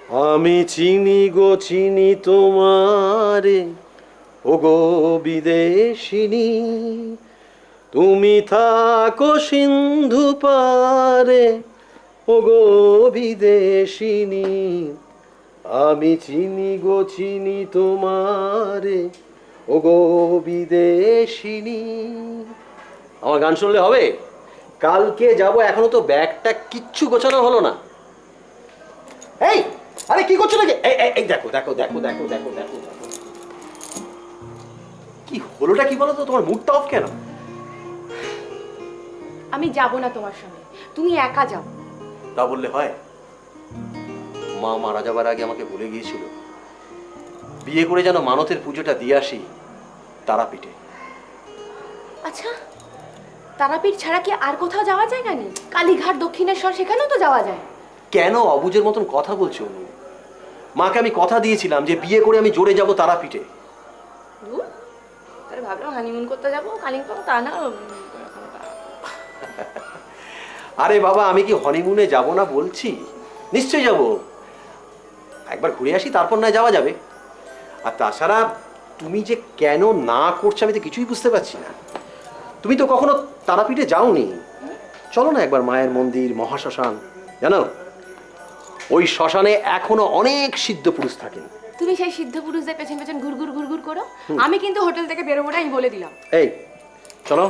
আমি চিনি গো চিনি তোমারে, ও গো বিদেশিনী, তুমি থাকো সিন্ধু পারে, ও গো বিদেশিনী। আমি চিনি গো চিনি তোমারে, ও গো বিদেশিনী। আমার গান শুনলে হবে? কালকে যাব, এখনো তো ব্যাগটা কিচ্ছু গোছানো হলো না। এই আরে কি করছো নাকি? এই দেখো দেখো দেখো দেখো দেখো দেখো, কি হলোটা কি বলো তো? তোমার মুডটা অফ কেন? আমি যাব না তোমার সঙ্গে, তুমি একা যাও। তা বললে হয়? মা মারা যাবার আগে আমাকে বলে গিয়েছিল বিয়ে করে যেন মানতের পুজোটা দিয়ে আসি তারাপীঠে। আচ্ছা, তারাপীঠ ছাড়া কি আর কোথাও যাওয়া যায় না? কালীঘাট, দক্ষিণেশ্বর, সেখানেও তো যাওয়া যায়। কেন অবুঝের মতন কথা বলছো অনু? মাকে আমি কথা দিয়েছিলাম যে বিয়ে করে আমি জোরে যাব তারাপীঠে। তাহলে ভাবলাম হানিমুন করতে যাবো কালিম্পং, তা না। আরে বাবা, আমি কি হনিমুনে যাব না বলছি? নিশ্চয়ই যাব, একবার ঘুরে আসি, তারপর না যাওয়া যাবে। আর তাছাড়া তুমি যে কেন না করছো আমি তো কিছুই বুঝতে পারছি না। তুমি তো কখনো তারাপীঠে যাওনি। চলো না একবার মায়ের মন্দির, মহাশ্মশান। জানো ওই শ্মশানে এখনো অনেক সিদ্ধ পুরুষ থাকেন। তুমি সেই সিদ্ধ পুরুষদের পেছন পেছন ঘুরঘুর ঘুরঘুর করো, আমি কিন্তু হোটেল থেকে বেরোবো না, আমি বলে দিলাম। এই চলো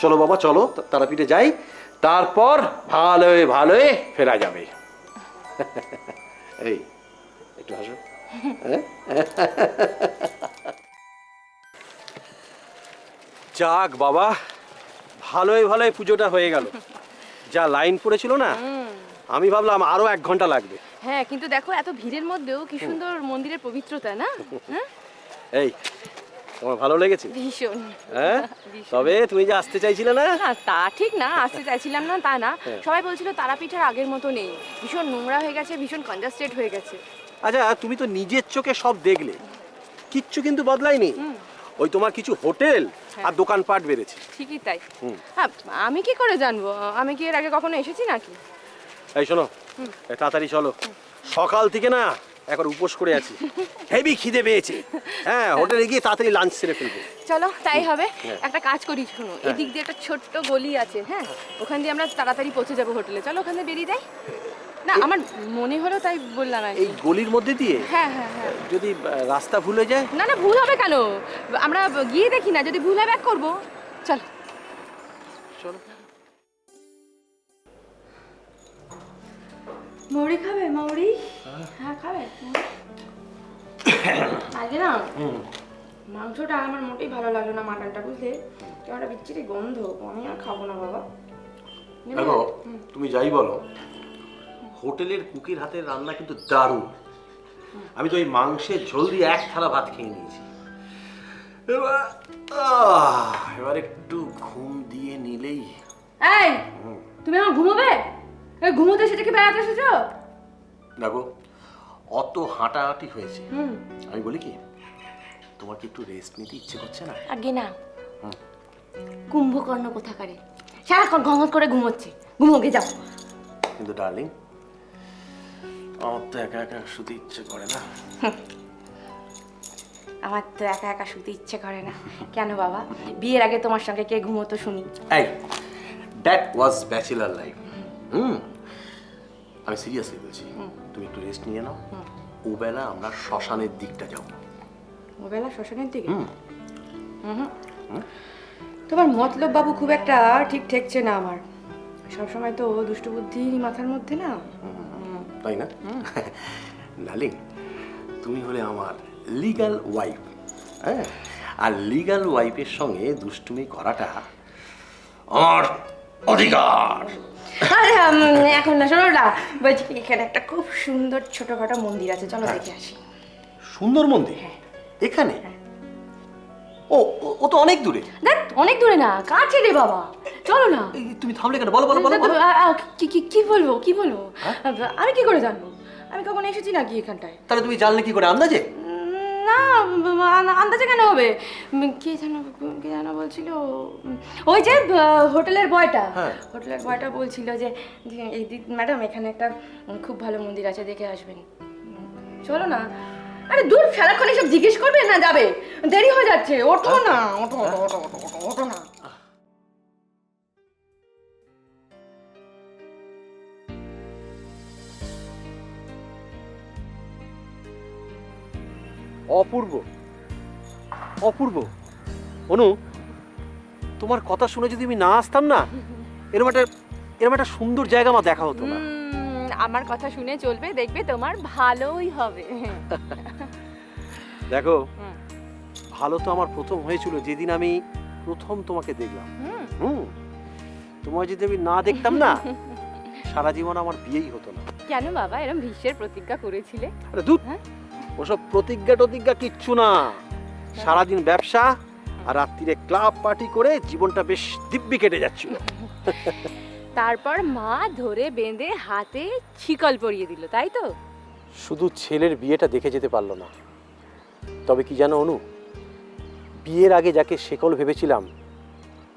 চলো বাবা, চলো তারাপীঠে যাই, তারপর ভালোই ভালোই ফেরা যাবে। এই একটু হাসো। যাক বাবা, ভালোই ভালোই পুজোটা হয়ে গেল। যা লাইন পড়েছিল না, আমি ভাবলাম আরো 1 ঘন্টা লাগবে। হ্যাঁ, কিন্তু দেখো এত ভিড়ের মধ্যেও কি সুন্দর মন্দিরের পবিত্রতা না? এই তোমার ভালো লেগেছে? ভীষণ। হ্যাঁ, তবে তুমি যে আসতে চাইছিলে না। না, তা ঠিক না, আসতে চাইছিলাম না তা না। সবাই বলছিল তারাপীঠ আর আগের মতো নেই, ভীষণ নোংরা হয়ে গেছে, ভীষণ কনজাস্টেড হয়ে গেছে। আচ্ছা, তুমি তো নিজের চোখে সব দেখলে, কিচ্ছু কিন্তু বদলায়নি। ওই তোমার কিছু হোটেল আর দোকানপাট বেড়েছে। ঠিকই তাই। হ্যাঁ, আমি কি করে জানবো? আমি কি এর আগে কখনো এসেছি নাকি? এই শোনো, তাড়াতাড়ি চলো, সকাল থেকে না একবার উপোস করে আছি, হেভি খিদে পেয়েছে। হ্যাঁ, হোটেলে গিয়ে তাড়াতাড়ি লাঞ্চ সেরে ফেলবো। চলো তাই হবে। একটা কাজ করি, শোনো, এদিক দিয়ে একটা ছোট্ট গলি আছে, হ্যাঁ, ওখান দিয়ে আমরা তাড়াতাড়ি পৌঁছে যাবো হোটেলে। চলো ওখানে বেরিয়ে যাই। না, আমার মনে হলো তাই বললাম। এই গলির মধ্যে দিয়ে? হ্যাঁ হ্যাঁ হ্যাঁ। যদি রাস্তা ভুল হয়ে যায়? না না, ভুল হবে কেন? আমরা গিয়ে দেখি না, যদি ভুল হয় ব্যাক করবো। চল চলো। মৌরি খাবে? মৌরি? হ্যাঁ খাবে। আগে না মাংসটা আমার মোটেই ভালো লাগলো না, মাটনটা, বুঝলে? কেমন একটা বিচ্ছিরি গন্ধ, আমি আর খাবো না বাবা। দেখো, তুমি যাই বলো, হোটেলের কুকির হাতের রান্না কিন্তু দারুণ। আমি তো ওই মাংসের ঝোল দিয়ে 1 থালা ভাত খেয়ে নিয়েছি। এবার একটু ঘুম দিয়ে নিলেই। এই, তুমি এখন ঘুমোবে? ঘুমোতে এসেছো কি বেড়াতে এসেছো? দেখো, অত হাঁটাহাঁটি হয়েছে, আমি বলি কি, তোমার কি একটু রেস্ট নিতে ইচ্ছে করছে না? আগে না, কুম্ভকর্ণ কোথাকারে সারাক্ষণ ঘঙট করে ঘুমোচ্ছে, ঘুমোকে যাও। কিন্তু ডার্লিং, আমার তো একা একা শুতে ইচ্ছে করে না। আমার তো একা একা শুতে ইচ্ছে করে না। কেন বাবা, বিয়ের আগে তোমার সঙ্গে কে ঘুমোতো শুনি? এই, দ্যাট ওয়াজ ব্যাচেলার লাইফ। আমি সিরিয়াসলি বলছি, তুমি একটু রেস্ট নিয়ে নাও। ওবেলা আমরা শ্মশানের দিকটা যাব। ওবেলা শ্মশানের দিকে? তোমার মতলব বাবু খুব একটা ঠিক ঠেকছে না আমার। সবসময় তো দুষ্টু বুদ্ধি মাথার মধ্যে না। তাই না? ডার্লিং, তুমি হলে আমার লিগ্যাল ওয়াইফ। হ্যাঁ, আর লিগ্যাল ওয়াইফের সঙ্গে দুষ্টুমি করাটা আমার অধিকার। আরে এখন না, শোনো না, বলছি এখানে একটা খুব সুন্দর ছোটখাটো মন্দির আছে, চলো দেখে আসি। সুন্দর মন্দির? এখানে? ও ও তো অনেক দূরে। দেখ, অনেক দূরে না, কাছে রে বাবা, চলো না। তুমি থামলে কেন? বলো বলো বলো বলো। কি বলবো কি বলবো? আমি কি করে জানবো? আমি কখন এসেছি নাকি এখানটায়? তাহলে তুমি জানলে কি করে আন্দাজে? না আন্দাজে কেন হবে? কে যেন বলছিল, ওই যে হোটেলের বয়টা, হোটেলের বয়টা বলছিল যে এই ম্যাডাম এখানে একটা খুব ভালো মন্দির আছে, দেখে আসবেন। চলো না। আরে দূর, সারাক্ষণ এসব জিজ্ঞেস করবে না, যাবে, দেরি হয়ে যাচ্ছে, ওঠো না, ওঠো ওঠো ওঠো ওঠো ওঠো না। অপূর্ব, অপূর্ব। অনু, তোমার কথা শুনে যদি আমি না আসতাম না, এরকম একটা সুন্দর জায়গা আমার দেখা হতো না। আমার কথা শুনে চলবে, দেখবে তোমার ভালোই হবে। দেখো, ভালো তো আমার প্রথম হয়েছিল যেদিন আমি প্রথম তোমাকে দেখলাম। তোমায় যদি আমি না দেখতাম না, সারা জীবন আমার বিয়েই হতো না। কেন বাবা এরকম ভীষ্মের প্রতিজ্ঞা করেছিলে? আরে দূর, ওসব প্রতিজ্ঞা টতিজ্ঞা কিচ্ছু না। সারাদিন ব্যবসা আর রাত্রিরে ক্লাব পার্টি করে জীবনটা বেশ দিব্যি কেটে যাচ্ছিল। তারপর মা ধরে বেঁধে হাতে শিকল পরিয়ে দিল, তাই তো? শুধু ছেলের বিয়েটা দেখে যেতে পারলো না। তবে কি জানো অনু, বিয়ের আগে যাকে শেকল ভেবেছিলাম,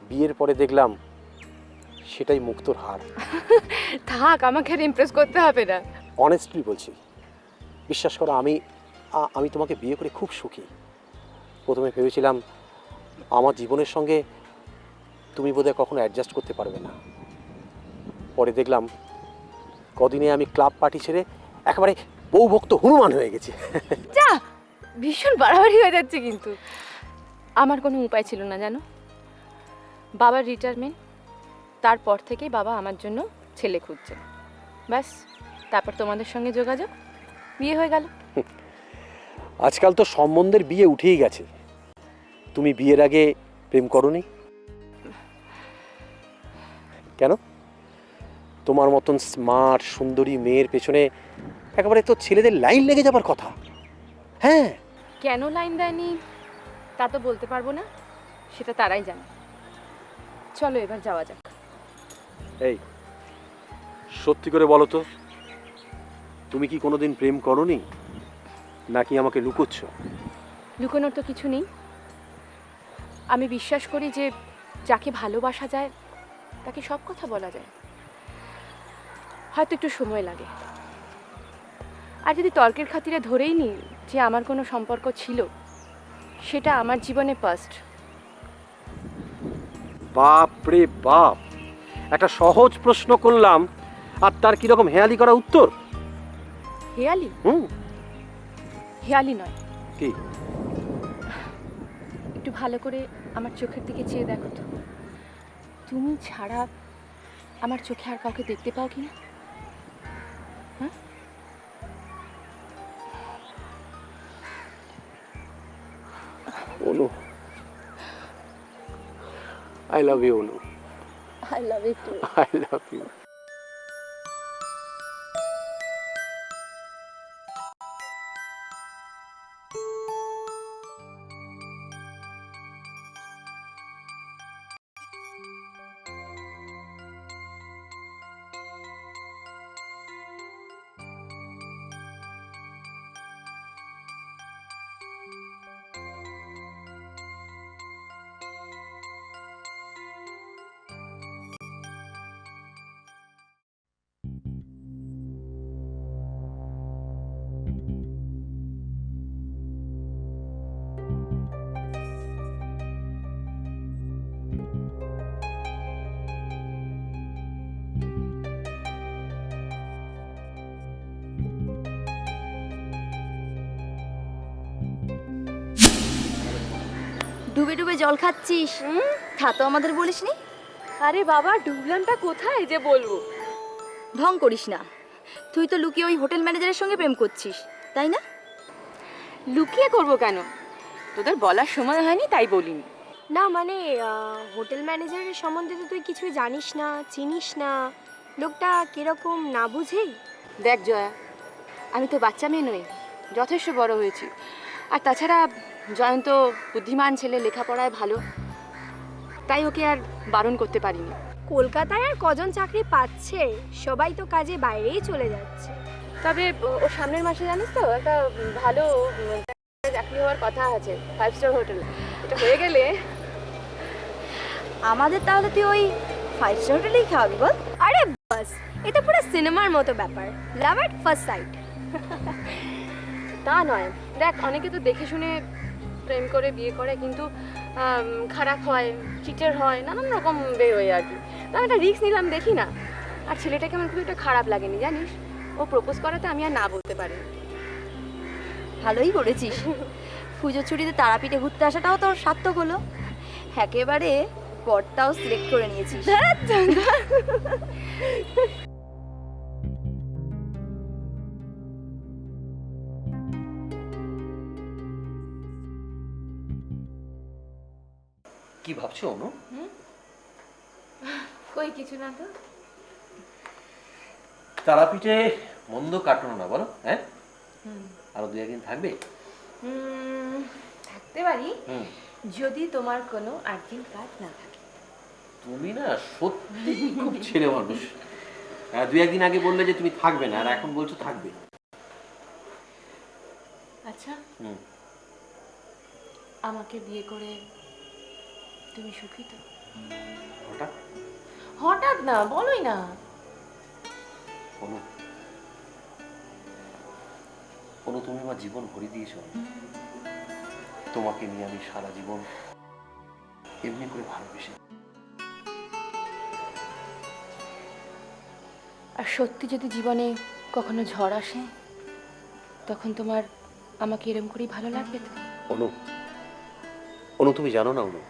বিয়ের পরে দেখলাম সেটাই মুক্তোর হার। থাক, আমাকে আর ইমপ্রেস করতে হবে না। অনেস্টলি বলছি, বিশ্বাস করো, আমি তোমাকে বিয়ে করে খুব সুখী। প্রথমে ভেবেছিলাম আমার জীবনের সঙ্গে তুমি বোধহয় কখনো অ্যাডজাস্ট করতে পারবে না। পরে দেখলাম কদিনে আমি ক্লাব পার্টি ছেড়ে একেবারে বউভক্ত হনুমান হয়ে গেছি। যা, ভীষণ বাড়াবাড়ি হয়ে যাচ্ছে কিন্তু। আমার কোনো উপায় ছিল না জানো, বাবার রিটায়ারমেন্ট, তারপর থেকেই বাবা আমার জন্য ছেলে খুঁজছে। ব্যাস, তারপর তোমাদের সঙ্গে যোগাযোগ, বিয়ে হয়ে গেল। আজকাল তো সম্বন্ধের বিয়ে উঠেই গেছে। তুমি বিয়ের আগে প্রেম করোনি কেন? তোমার মতন স্মার্ট সুন্দরী মেয়ের পেছনে একেবারে তো ছেলেদের লাইন লেগে যাবার কথা। হ্যাঁ, কেন লাইন দেয়নি তা তো বলতে পারবো না, সেটা তারাই জানে। চলো এবার যাওয়া যাক। এই সত্যি করে বলো তো, তুমি কি কোনোদিন প্রেম করোনি, নাকি আমাকে লুকোচ্ছ? লুকোনোর তো কিছু নেই। আমি বিশ্বাস করি যে যাকে ভালোবাসা যায় তাকে সব কথা বলা যায়, হয়তো একটু সময় লাগে। আর যদি তর্কের খাতিরে ধরেই নিই যে আমার কোনো সম্পর্ক ছিল, সেটা আমার জীবনে ফার্স্ট। বাপ রে বাপ, একটা সহজ প্রশ্ন করলাম আর তার কিরকম হেয়ালি করা উত্তর। হেয়ালি? হেয়ালি নয়। কি? একটু ভালো করে আমার চোখের দিকে চেয়ে দেখো তো, তুমি ছাড়া আমার চোখে আর কাউকে দেখতে পাও কিনা? হ্যাঁ, অনু, I love you, Anu. I love you too. I love you. ডুবে ডুবে জল খাচ্ছিস, তা তো আমাদের বলিসনি। আরে বাবা, ডুবলামটা কোথায় যে বলবো? ঢং করিস না, তুই তো লুকিয়ে ওই হোটেল ম্যানেজারের সঙ্গে প্রেম করছিস, তাই না? লুকিয়ে করবো কেন? তোদের বলার সময় হয়নি তাই বলিনি। না মানে হোটেল ম্যানেজারের সম্বন্ধে তো তুই কিছুই জানিস না, চিনিস না, লোকটা কিরকম না বুঝেই। দেখ জয়া, আমি তো বাচ্চা মেয়ে নই, যথেষ্ট বড় হয়েছি। আর তাছাড়া জয়ন্ত বুদ্ধিমান ছেলে, লেখাপড়ায় ভালো, তাই ওকে আর বারণ করতে পারিনি। কলকাতায় আর কজন চাকরি পাচ্ছে, সবাই তো কাজে বাইরেই চলে যাচ্ছে। তবে ও সামনের মাসে জানিস তো একটা ভালো একটা বিয়ে হওয়ার কথা আছে 5 স্টার হোটেল, এটা হয়ে গেলে আমাদের তাহলে তুই ওই 5 স্টার হোটেলেই খাওয়াবি বল? আরে বাস, এটা পুরো সিনেমার মতো ব্যাপার, লাভ এট ফার্স্ট সাইট। তা নয়, দেখ অনেকে তো দেখে শুনে প্রেম করে বিয়ে করে, কিন্তু খারাপ হয়, চিটার হয়, নানান রকম বের হয়ে আর কি। তো আমি একটা রিস্ক নিলাম, দেখি না। আর ছেলেটাকে আমার খুব একটা খারাপ লাগেনি জানিস, ও প্রপোজ করাতে আমি আর না বলতে পারি। ভালোই করেছিস। পুজোর ছুটিতে তারাপীঠে ঘুরতে আসাটাও তোর সার্থক হলো। একেবারে পটটাও সিলেক্ট করে নিয়েছিস। কি ভাবছো অনু? কই কিছু না তো। তারাপীঠে মন্দ কাটলো না বলো, হ্যাঁ? আরো 2-1 দিন থাকবে? থাকতে পারি যদি তোমার কোনো আর্জেন্ট কাজ না থাকে। তুমি না সত্যি খুব ছেলে মানুষ। 2-1 দিন আগে বললে যে তুমি থাকবে না, আর এখন বলছো থাকবে। আচ্ছা, আমাকে বিয়ে করে তুমি সুখী তো? হঠাৎ হঠাৎ না, বলোই না। অনু, অনু তুমি আমার জীবন ভরে দিয়েছো। তোমাকে নিয়ে আমি সারা জীবন এমনি করে ভালোবেসে। আর সত্যি যদি জীবনে কখনো ঝড় আসে, তখন তোমার আমাকে এরম করেই ভালো লাগবে তো? অনু, অনু তুমি জানো না অনু,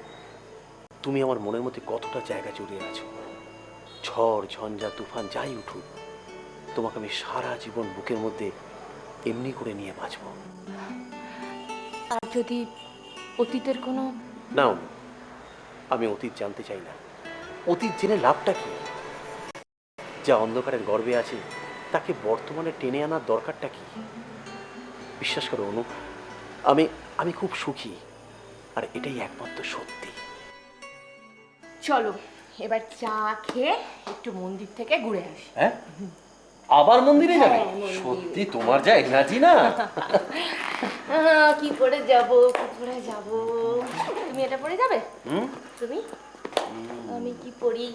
তুমি আমার মনের মধ্যে কতটা জায়গা জড়িয়ে আছো। ঝড় ঝঞ্ঝা তুফান যাই উঠুক, তোমাকে আমি সারা জীবন বুকের মধ্যে এমনি করে নিয়ে বাঁচবো। আর যদি অতীতের কোনো... না অনু, আমি অতীত জানতে চাই না। অতীত জেনে লাভটা কি? যা অন্ধকারের গর্ভে আছে তাকে বর্তমানে টেনে আনার দরকারটা কি? বিশ্বাস করো অনু, আমি আমি খুব সুখী, আর এটাই একমাত্র সত্যি। চলো এবার চা খেয়ে একটু মন্দির থেকে ঘুরে আসি। হ্যাঁ, আবার মন্দিরে যাবে? হ্যাঁ, মন্দিরে। সত্যি তোমার যা এনার্জি না। কি করে যাব, কি করে যাব? তুমি এটা পরে যাবে? তুমি? আমি কি পরি?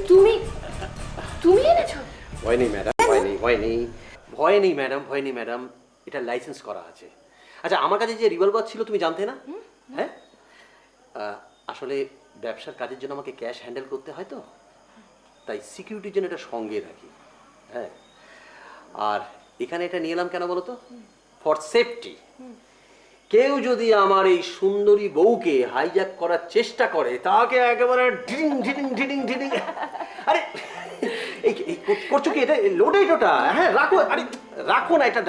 তুমি তুমি এনেছো? ভয় নেই ম্যাডাম, ভয় নেই, ভয় নেই, ভয় নেই ম্যাডাম, ভয় নেই ম্যাডাম। এটা লাইসেন্স করা আছে। আচ্ছা, আমার কাছে যে রিভলভার ছিল তুমি জানতে না? হ্যাঁ, আসলে ব্যবসার কাজের জন্য আমাকে ক্যাশ হ্যান্ডেল করতে হয় তো, তাই সিকিউরিটির জন্য এটা সঙ্গে রাখি। হ্যাঁ, আর এখানে এটা নিয়ে এলাম কেন বলো তো? For safety. কেউ যদি আমার এই সুন্দরী বউকে হাইজ্যাক করার চেষ্টা করে, তাকে একেবারে ঢিডিং ঢিডিং ঢিডিং ঢিডিং। আরে এই করছো কি? এটা লোডেড ওটা। হ্যাঁ রাখো, আরে রাখো না, এটা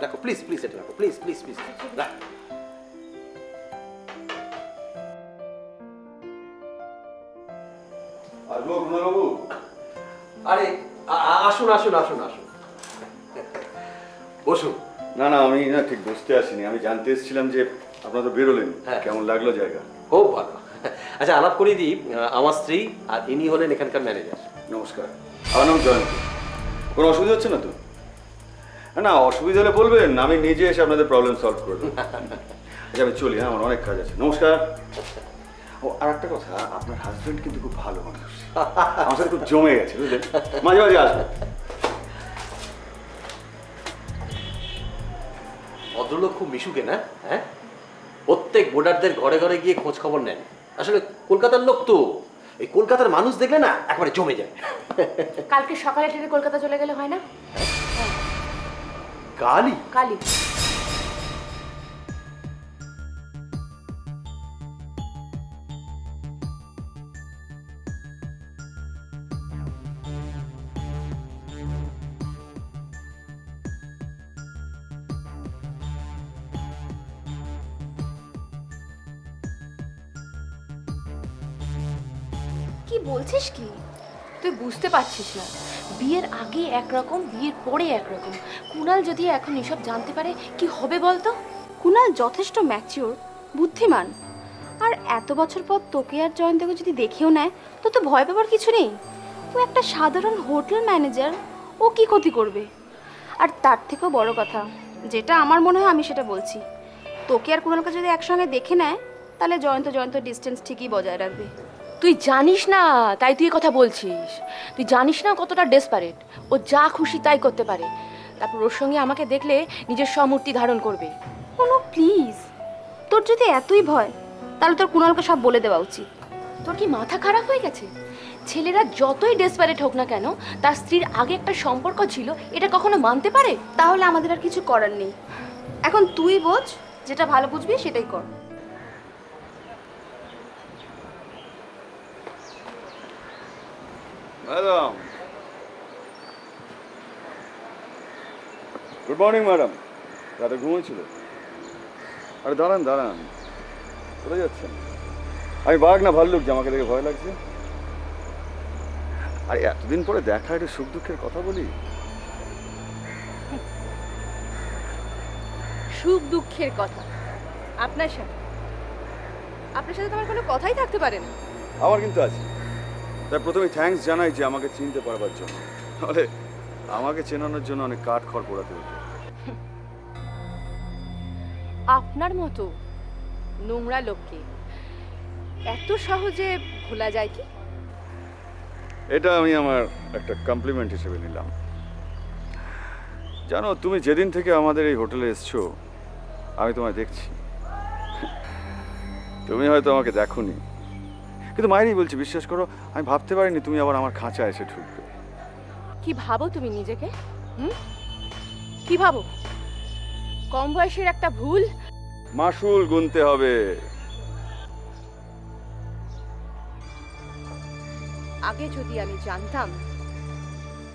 রাখো প্লিজ, প্লিজ এটা রাখো, প্লিজ প্লিজ প্লিজ। আসবো বাবু? আরে আসুন আসুন আসুন আসুন, বসুন। না না, আমি না ঠিক বসতে আসিনি, আমি জানতে এসেছিলাম যে আপনারা তো বেরোলেন, হ্যাঁ। কেমন লাগলো জায়গা? খুব ভালো। আচ্ছা, আলাপ করে দিই, আমার স্ত্রী, আর ইনি হলেন এখানকার ম্যানেজার। নমস্কার, আমার নাম জয়ন্ত। কোনো অসুবিধা হচ্ছে না তো? না, অসুবিধা হলে বলবেন, আমি নিজে এসে আপনাদের প্রবলেম সলভ করে দেবো। আচ্ছা আমি চলি, হ্যাঁ, আমার অনেক কাজ আছে। নমস্কার। ও আর একটা কথা, আপনার হাজবেন্ড কিন্তু খুব ভালো মানুষ, আমার সাথে খুব জমে গেছে, বুঝলেন? মাঝে মাঝে আসবেন। ভদ্রলোক খুব মিশুকে না? হ্যাঁ, প্রত্যেক ভোটারদের ঘরে ঘরে গিয়ে খোঁজ খবর নেন। আসলে কলকাতার লোক তো, এই কলকাতার মানুষ দেখলে না একবারে জমে যায়। কালকে সকালে ট্রেনে কলকাতা চলে গেলে হয় না? কালই? কালই। কি বলছিস কি? তুই বুঝতে পারছিস না, বিয়ের আগে একরকম, বিয়ের পরে একরকম। কুণাল যদি এখন এসব জানতে পারে কি হবে বলতো? কুণাল যথেষ্ট ম্যাচিওর, বুদ্ধিমান। আর এত বছর পর তোকে আর জয়ন্তকে যদি দেখেও নেয়, তো তো ভয় পাবার কিছু নেই। ও একটা সাধারণ হোটেল ম্যানেজার, ও কি ক্ষতি করবে? আর তার থেকেও বড় কথা, যেটা আমার মনে হয় আমি সেটা বলছি, তোকে আর কুণালকে যদি একসঙ্গে দেখে নেয় তাহলে জয়ন্ত জয়ন্ত ডিস্টেন্স ঠিকই বজায় রাখবে। তুই জানিস না তাই তুই কথা বলছিস। তুই জানিস না কতটা ডেসপারেট। ও যা খুশি তাই করতে পারে, তারপর ওর সঙ্গে আমাকে দেখলে নিজের সমূর্তি ধারণ করবে। কোনো প্লিজ, তোর যদি এতই ভয় তাহলে তোর কুণালকে সব বলে দেওয়া উচিত। তোর কি মাথা খারাপ হয়ে গেছে? ছেলেরা যতই ডেসপারেট হোক না কেন, তার স্ত্রীর আগে একটা সম্পর্ক ছিল, এটা কখনো মানতে পারে? তাহলে আমাদের আর কিছু করার নেই। এখন তুই বোঝ, যেটা ভালো বুঝবি সেটাই কর। Madam, good morning madam. রাতে ঘুমিয়েছিল? আরে দাঁড়ান দাঁড়ান, কোথায় যাচ্ছেন? আমি বাঘ না ভাল্লুক যে আমাকে দেখে ভয় লাগছে? আরে এতদিন পরে দেখা, একটু সুখ দুঃখের কথা বলি। সুখ দুঃখের কথা আপনার সাথে? আপনার সাথে তো আমার কোনো কথাই থাকতে পারে না। আমার কিন্তু আছে। তাই প্রথমে থ্যাঙ্কস জানাই যে আমাকে চিনতে পারবার জন্য, তাহলে আমাকে চেনানোর জন্য অনেক কাঠ খড় পোড়াতে হতো। আপনার মতো নোংরা লোককে এত সহজে ভোলা যায় কি? এটা আমি আমার একটা কমপ্লিমেন্ট হিসেবে নিলাম। জানো, তুমি যেদিন থেকে আমাদের এই হোটেলে এসছো আমি তোমায় দেখছি। তুমি হয়তো আমাকে দেখোনি, কিন্তু মায়েরই বলছি, বিশ্বাস করো, আমি ভাবতে পারিনি তুমি আবার আমার খাঁচা এসে ঢুকবে। কি ভাবো তুমি নিজেকে? কি ভাবো? কম বয়সের একটা ভুল মাসুল গুনতে হবে। আগে যদি আমি জানতাম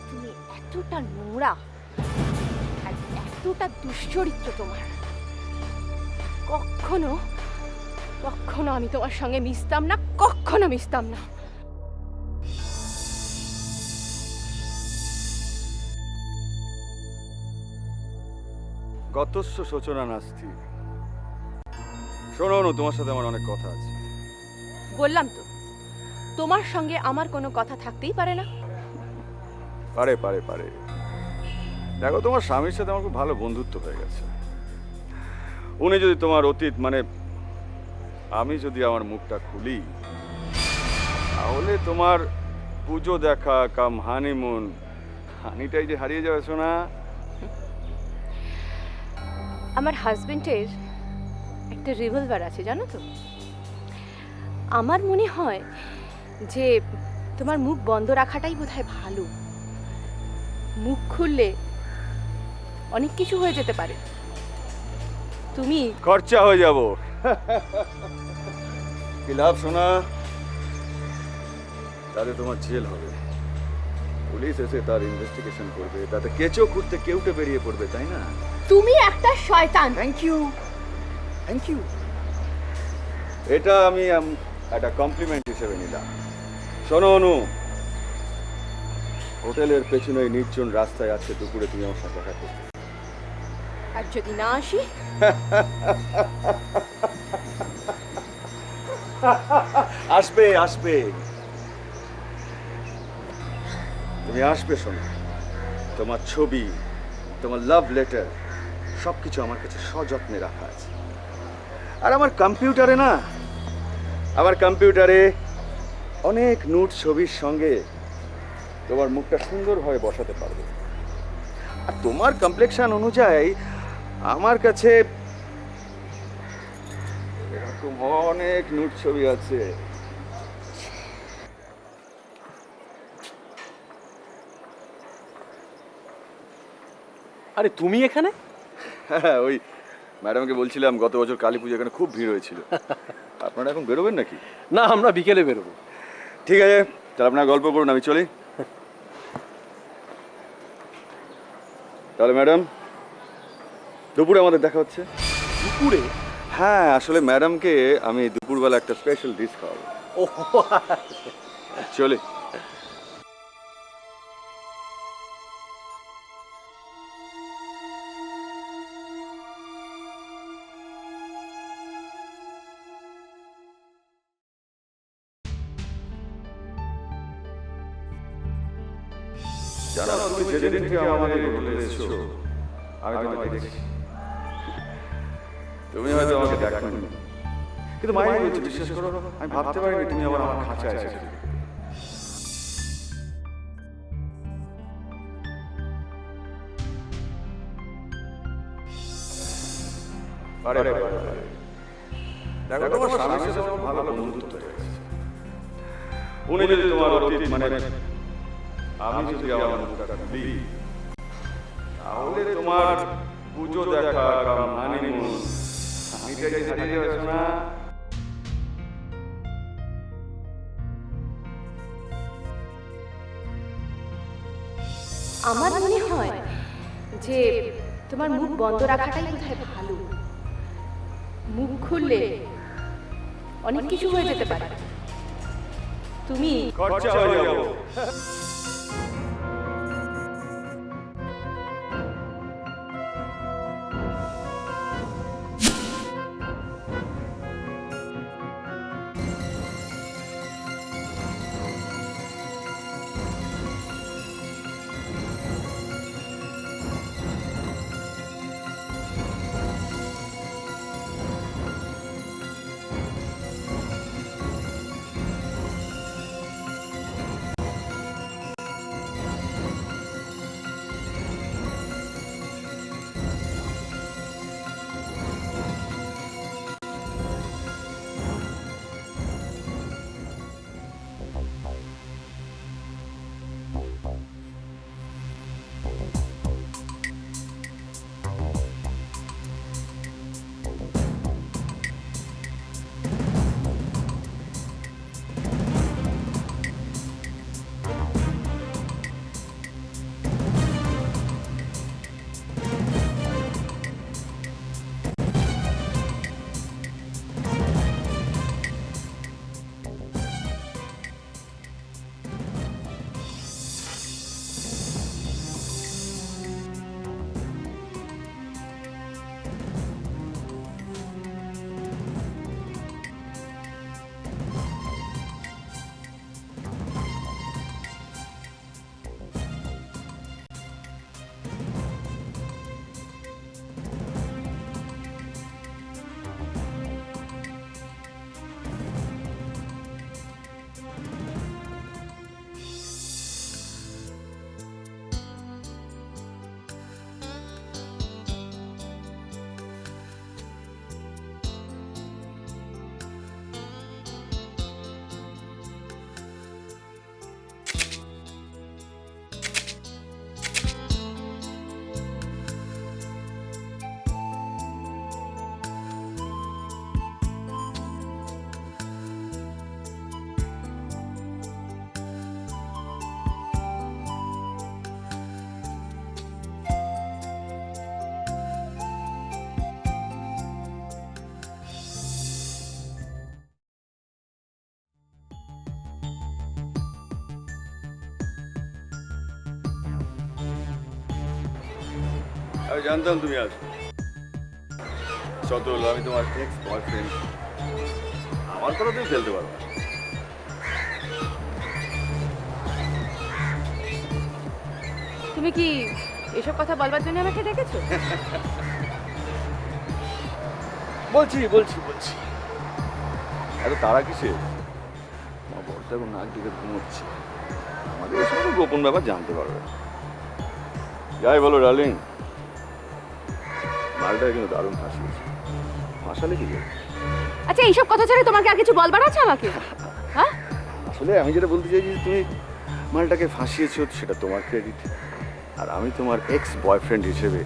তুমি এতটা নোংরা আর এতটা দুশ্চরিত্র তোমার, কখনো কখনো আমি তোমার সঙ্গে মিশতাম না, কখনো মিশতাম না। গতস্য শোচনা নাস্তি। শোনো অনু, তোমার সাথে আমার অনেক কথা আছে। বললাম তো, তোমার সঙ্গে আমার কোনো কথা থাকতেই পারে না। পারে পারে পারে। দেখো, তোমার স্বামীর সাথে আমার খুব ভালো বন্ধুত্ব হয়ে গেছে। উনি যদি তোমার অতীত, মানে আমি যদি আমার মুখটা খুলি, তাহলে তোমার পুজো দেখা কাম হানিমুন, হানিটাই যে হারিয়ে যাবে শোনা। আমার হাজবেন্ডের একটা রিভলভার আছে জানো তো। আমার মনে হয় যে তোমার মুখ বন্ধ রাখাটাই বোধহয় ভালো। মুখ খুললে অনেক কিছু হয়ে যেতে পারে। তুমি খরচা হয়ে যাব। কি লাভ শোনা? তাহলে তোমার জেল হবে, পুলিশ এসে তার ইনভেস্টিগেশন করবে, তাতে কেঁচো খুঁড়তে কেউটে বেরিয়ে পড়বে, তাই না? তুমি একটা শয়তান। Thank you, thank you. এটা আমি একটা কমপ্লিমেন্ট হিসেবে নিলাম। শোনো অনু, হোটেলের পেছনে ওই নির্জন রাস্তায় আছে দুপুরে তুমি আমার সাথে দেখা করবে। আর যদি না আসি? আসবে আসবে, তুমি আসবে। শোনো, তোমার ছবি, তোমার লাভ লেটার সবকিছু আমার কাছে সযত্নে রাখা আছে। আর আমার কম্পিউটারে না, আমার কম্পিউটারে অনেক নোট ছবির সঙ্গে তোমার মুখটা সুন্দরভাবে বসাতে পারবে। আর তোমার কমপ্লেকশন অনুযায়ী আমার কাছে এরকম অনেক নোট ছবি আছে। আরে তুমি এখানে? হ্যাঁ, ওই ম্যাডামকে বলছিলাম গত বছর কালী পুজো এখানে খুব ভিড় হয়েছিল। আপনারা এখন বেরোবেন নাকি? না, আমরা বিকেলে বেরোবো। ঠিক আছে, তাহলে আপনারা গল্প করুন, আমি চলি। তাহলে ম্যাডাম, দুপুরে আমাদের দেখা হচ্ছে। দুপুরে? হ্যাঁ, আসলে ম্যাডামকে আমি দুপুরবেলা একটা স্পেশাল ডিশ খাওয়াবো। ও, চলি। জানো তুমি যেদিন থেকে আমাদের হোটেলে এসেছো আমি তোমাকে দেখছি। তুমি হয়তো আমাকে দেখোনি, কিন্তু মায়ের বলছি বিশ্বাস করো, আমি ভাবতে পারিনি তুমি আবার আমার খাঁচায় এসেছো। আরে আরে আরে, দেখো তোমার স্বামীর সাথে আমার ভালো বন্ধুত্ব হয়েছে। উনি যদি তোমার অতীত মানে আমি যদি আমার মুখটা খুলি, তাহলে তোমার পুজো দেখা কাম হানিমুন এটা যে হারিয়ে যাচ্ছে না। আমার মনে হয় যে তোমার মুখ বন্ধ রাখাটাই বোধহয় ভালো। মুখ খুললে অনেক কিছু হয়ে যেতে পারে। তুমি খরচা হয়ে যাবো। আমি জানতাম তুমি আসবে। সতল, আমি তোমার এক্স বয়ফ্রেন্ড, আমার কথা তুমি ফেলতে পারো না। তুমি কি এসব কথা বলবার জন্য আমাকে ডেকেছো? বলছি বলছি বলছি এত তারা কিসে? আমার বরটা এখন নাক দিকে ঘুমোচ্ছে, আমাদের এসব গোপন ব্যাপার জানতে পারবে। যাই বলো ডার্লিং, মালটা কিন্তু দারুণ ফাঁসিয়েছে। ফাঁসালে কি করে? আচ্ছা, এইসব কথা ছাড়া তোমার কি আর কিছু বলবার আছে আমাকে? হ্যাঁ, আসলে আমি যেটা বলতে চাইছি যে তুমি মালটাকে ফাঁসিয়েছো সেটা তোমার ক্রেডিট, আর আমি তোমার এক্স বয়ফ্রেন্ড হিসেবে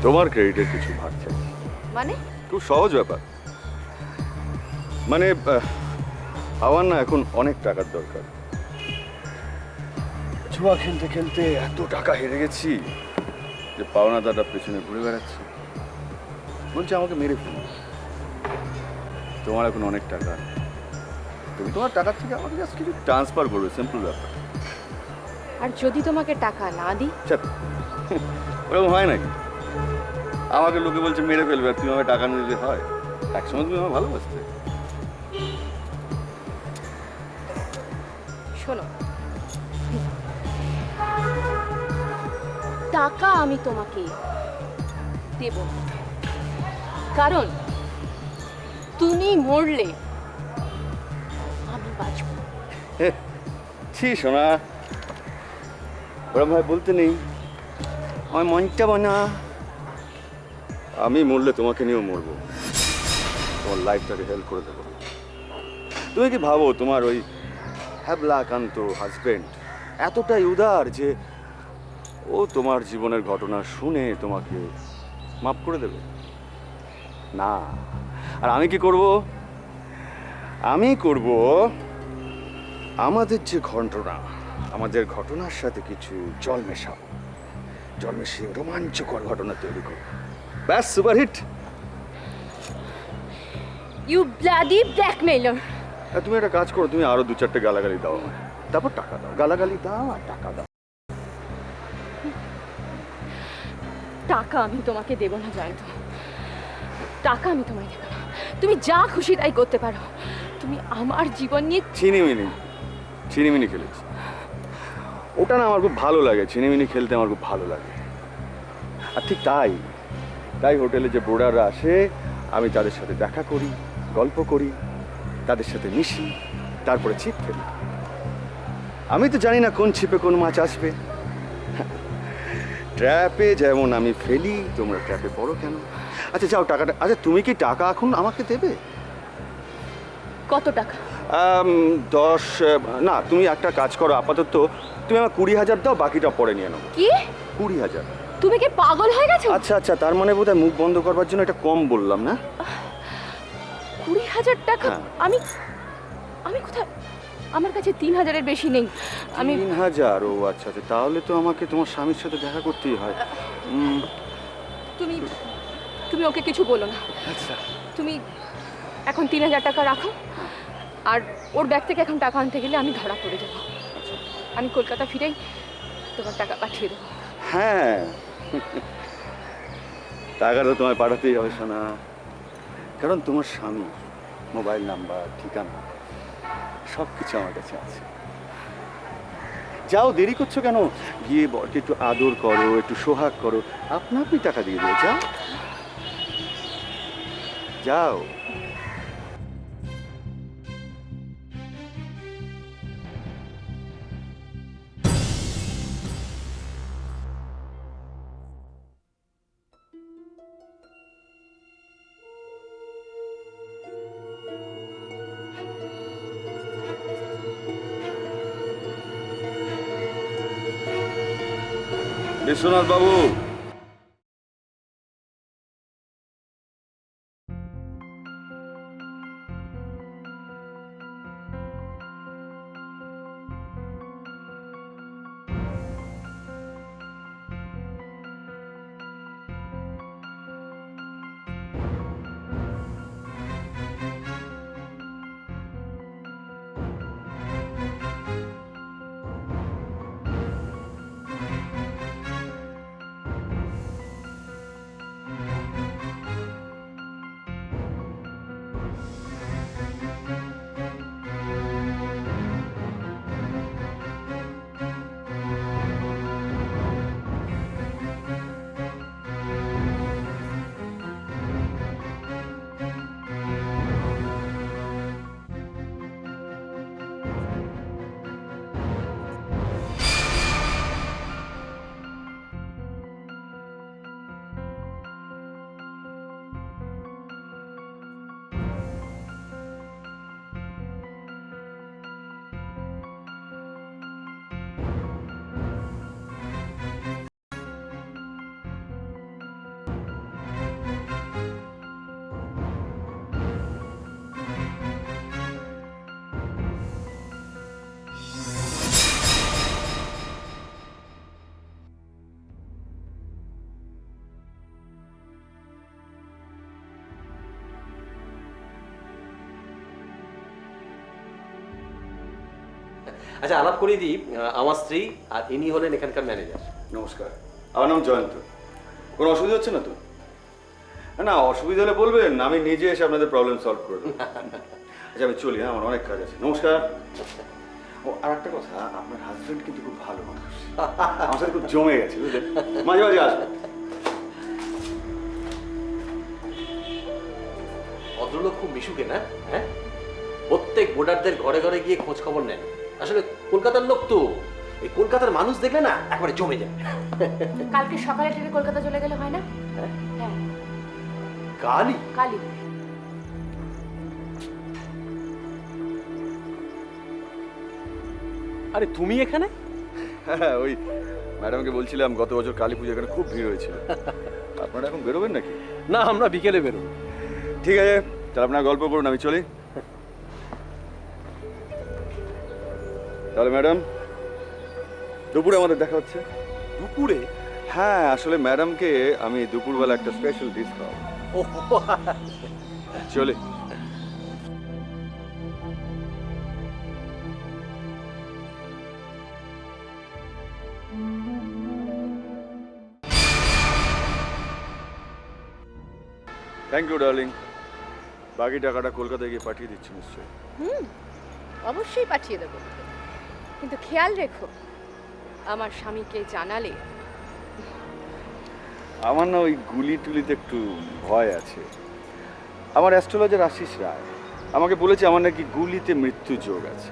তোমার ক্রেডিটের কিছু ভাগ চাই। মানে খুব সহজ ব্যাপার। মানে আমার না এখন অনেক টাকার দরকার। জুয়া খেলতে খেলতে এত টাকা হেরে গেছি যে পাওনাদারটা পেছনে ঘুরে বেড়াচ্ছে, বলছে আমাকে মেরে ফেলো। তোমার এখন অনেক টাকা, তুমি তোমার টাকার থেকে আমাকে জাস্ট কিছু ট্রান্সফার করবে, সিম্পল ব্যাপার। আর যদি তোমাকে টাকা না দিই? ওরকম হয় নাকি? আমাকে লোকে বলছে মেরে ফেলবে, আর তুমি আমাকে টাকা না দিলে হয়? একসময় তুমি আমাকে ভালোবাসতে। শোনো, টাকা আমি তোমাকে দেব না। কারণ তুমি মরলে আমি বাঁচব। ছি শোনা, ওরম ভাই বলতে নেই, আমার মনটা বানা। আমি মরলে তোমাকে নিয়েও মরবো, তোমার লাইফটাকে হেল্প করে দেবো। তুমি কি ভাবো তোমার ওই হ্যাবলাকান্ত হাজবেন্ড এতটাই উদার যে ও তোমার জীবনের ঘটনা শুনে তোমাকে মাফ করে দেবে? না। আর আমি কি করব? আমি করব আমাদের যে ঘটনা, আমাদের ঘটনার সাথে কিছু জল মেশাবো, জল মিশিয়ে রোমাঞ্চকর ঘটনা তৈরি করবো। ব্যাস, সুপারহিট। You bloody ব্ল্যাকমেইলার। তুমি একটা কাজ করো, তুমি আরো 2-4টে গালাগালি দাও আমায়, তারপর টাকা দাও। গালাগালি দাও আর টাকা দাও। টাকা আমি তোমাকে দেব না জয়ন্ত, টাকা আমি তোমায় দেব না। তুমি যা খুশি তাই করতে পারো। তুমি আমার জীবন নিয়ে চিনিমিনি খেলেছি, ওটা না আমার খুব ভালো লাগে। চিনিমিনি খেলতে আমার খুব ভালো লাগে। আর ঠিক তাই হোটেলে যে বোর্ডাররা আসে, আমি তাদের সাথে দেখা করি, গল্প করি, তাদের সাথে মিশি, তারপরে ছিপ ফেলি। আমি তো জানি না কোন ছিপে কোন মাছ আসবে। ট্র্যাপে যেমন আমি ফেলি, তোমরা ট্র্যাপে পড়ো কেন? আচ্ছা যাও, টাকাটা, আচ্ছা তুমি কি টাকা এখন আমাকে দেবে? কত টাকা? 10 না, তুমি একটা কাজ করো, আপাতত তুমি আমার 20,000 দাও, বাকিটা পরে নিয়ে নাও। কি? 20,000? তুমি কি পাগল হয়ে গেছো? আচ্ছা, তার মানে বোধহয় মুখ বন্ধ করবার জন্য এটা কম বললাম না? 20,000 টাকা? হ্যাঁ। আমি কোথায়? আমার কাছে 3,000-এর বেশি নেই। আমি 3,000? ও আচ্ছা, তাহলে তো আমাকে তোমার স্বামীর সাথে দেখা করতেই হয়। তুমি ওকে কিছু বলো না। আচ্ছা, তুমি এখন 3,000 টাকা রাখো, আর ওর ব্যাগ থেকে এখন টাকা আনতে গেলে আমি ধরা পড়ে যাব। আমি কলকাতা ফিরেই তোমার টাকা পাঠিয়ে দেবো। হ্যাঁ, টাকাটা তোমায় পাঠাতেই হবে শোনা, কারণ তোমার স্বামী মোবাইল নাম্বার, ঠিকানা সব কিছু আমার কাছে আছে। যাও, দেরি করছো কেন? গিয়ে বরকে একটু আদর করো, একটু সোহাগ করো, আপনি টাকা দিয়ে দিও। যাও। বিশ্বনাথ বাবু, আচ্ছা, আলাপ করিয়ে দিই, আমার স্ত্রী, আর ইনি হলেন এখানকার ম্যানেজার। নমস্কার, আমার নাম জয়ন্ত। কোনো অসুবিধা হচ্ছে না তো? না, অসুবিধা হলে বলবেন, আমি নিজে এসে আপনাদের প্রবলেম সলভ করে দেবো। আচ্ছা আমি চলি, হ্যাঁ, আমার অনেক কাজ আছে। নমস্কার। ও আর একটা কথা, আপনার হাজবেন্ড কিন্তু খুব ভালো মানুষ, আমার সাথে খুব জমে গেছে বুঝলেন, মাঝে মাঝে আসবে। ভদ্রলোক খুব মিশুকে না, হ্যাঁ? প্রত্যেক ভোটারদের ঘরে ঘরে গিয়ে খোঁজ খবর নেন। আসলে কলকাতার লোক তো, এই কলকাতার মানুষ দেখলে না একবারে জমে যায়। কালকে সকালে ট্রেনে কলকাতা চলে গেলে হয় না? হ্যাঁ, কালই? কালই। আরে তুমি এখানে? হ্যাঁ, ওই ম্যাডামকে বলছিলাম গত বছর কালী পুজো এখানে খুব ভিড় হয়েছিল। আপনারা এখন বেরোবেন নাকি? না, আমরা বিকেলে বেরোবো। ঠিক আছে, তাহলে আপনারা গল্প করুন, আমি চলি। তাহলে ম্যাডাম, দুপুরে আমাদের দেখা হচ্ছে। দুপুরে? হ্যাঁ, আসলে ম্যাডামকে আমি দুপুরবেলা একটা স্পেশাল ডিশ খাওয়াবো। ও চলে। Thank you darling. বাকি টাকাটা কলকাতায় গিয়ে পাঠিয়ে দিচ্ছি নিশ্চয়ই। অবশ্যই পাঠিয়ে দেবো, কিন্তু খেয়াল রেখো আমার স্বামীকে জানালে। আমার না ওই গুলি টুলিতে একটু ভয় আছে। আমার অ্যাস্ট্রোলজার আশিস রায় আমাকে বলেছে আমার নাকি গুলিতে মৃত্যু যোগ আছে।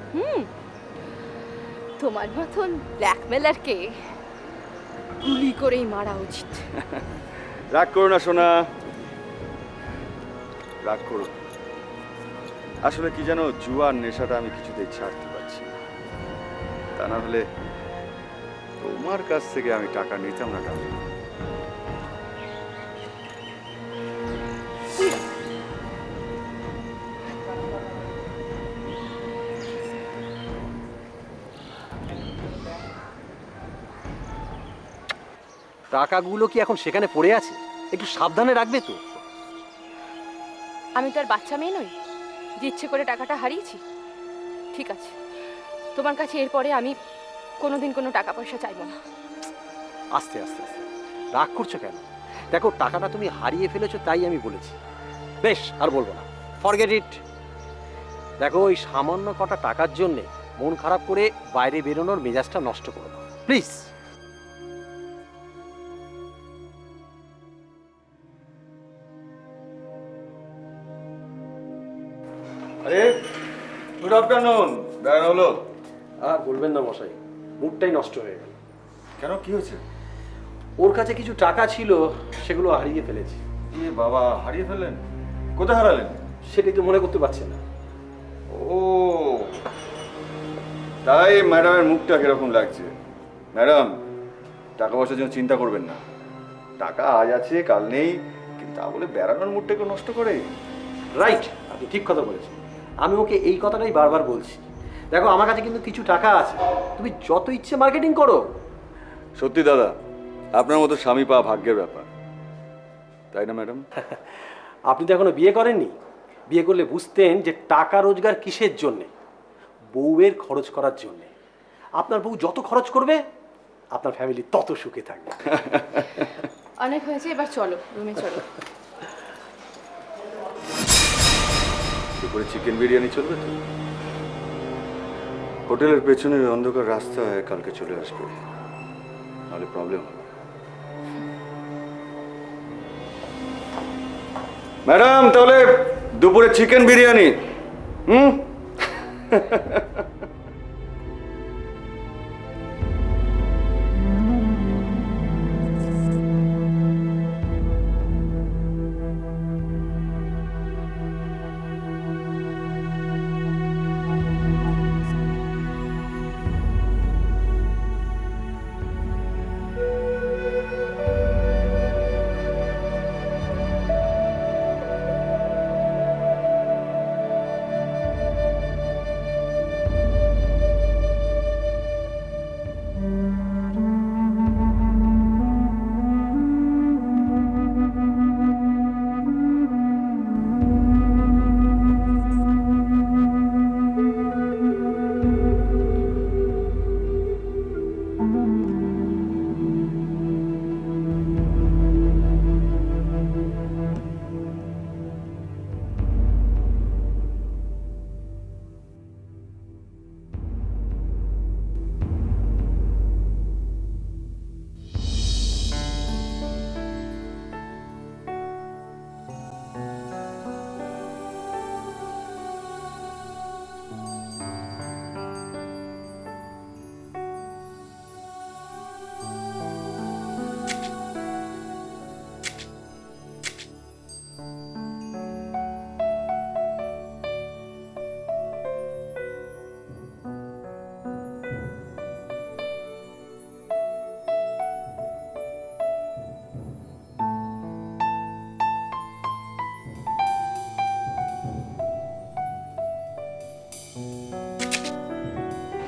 তোমার মতন ব্ল্যাকমেলারকে গুলি করেই মারা উচিত। রাগ করো না সোনা, রাগ করো। আসলে কি জানো, জুয়ার নেশাটা আমি কিছুতেই ছাড়তে পারছি না। তা না হলে তোমার কাছ থেকে আমি টাকা নিতাম না ডার্লিং। টাকাগুলো কি এখন সেখানে পড়ে আছে? একটু সাবধানে রাখবে তো। আমি তো আর বাচ্চা মেয়ে নই যে ইচ্ছে করে টাকাটা হারিয়েছি। ঠিক আছে, তোমার কাছে এরপরে আমি কোনোদিন কোনো টাকা পয়সা চাইবো না। আস্তে আস্তে আস্তে, রাগ করছো কেন? দেখো, টাকাটা তুমি হারিয়ে ফেলেছো তাই আমি বলেছি। বেশ, আর বলবো না, ফরগেট ইট। দেখো, ওই সামান্য কটা টাকার জন্যে মন খারাপ করে বাইরে বেরোনোর মেজাজটা নষ্ট করো না, প্লিজ। আরে গুড আফটারনুন, বেড়ানো হলো? আর বলবেন না মশাই, মুডটাই নষ্ট হয়ে গেল। কেন, কি হয়েছে? ওর কাছে কিছু টাকা ছিল, সেগুলো হারিয়ে ফেলেছি। এ বাবা, হারিয়ে ফেললেন? কোথায় হারালেন? সেটাই তো মনে করতে পারছি না। ও তাই ম্যাডামের মুখটা কিরকম লাগছে। ম্যাডাম, টাকা পয়সার জন্য চিন্তা করবেন না। টাকা আজ আছে কাল নেই, কিন্তু তা বলে বেড়ানোর মুডটা কেউ নষ্ট করে? রাইট, আপনি ঠিক কথা বলেছেন। আমি ওকে এই কথাটাই বারবার বলছি। দেখো, আমার কাছে কিন্তু কিছু টাকা আছে, তুমি যত ইচ্ছে মার্কেটিং করো। সত্যি দাদা, আপনার মতো স্বামী পাওয়া ভাগ্যের ব্যাপার, তাই না ম্যাডাম? আপনি তো এখনো বিয়ে করেননি। বিয়ে করলে বুঝতেন যে টাকা রোজগার কিসের জন্যে। বউয়ের খরচ করার জন্যে। আপনার বউ যত খরচ করবে, আপনার ফ্যামিলি তত সুখে থাকবে। অনেক হয়েছে, এবার চলো রুমে চলো। দুপুরে চিকেন বিরিয়ানি চলবে তো? হোটেলের পেছনের অন্ধকার রাস্তায় কালকে চলে আসবে, নাহলে প্রবলেম হবে। ম্যাডাম, তাহলে দুপুরে চিকেন বিরিয়ানি।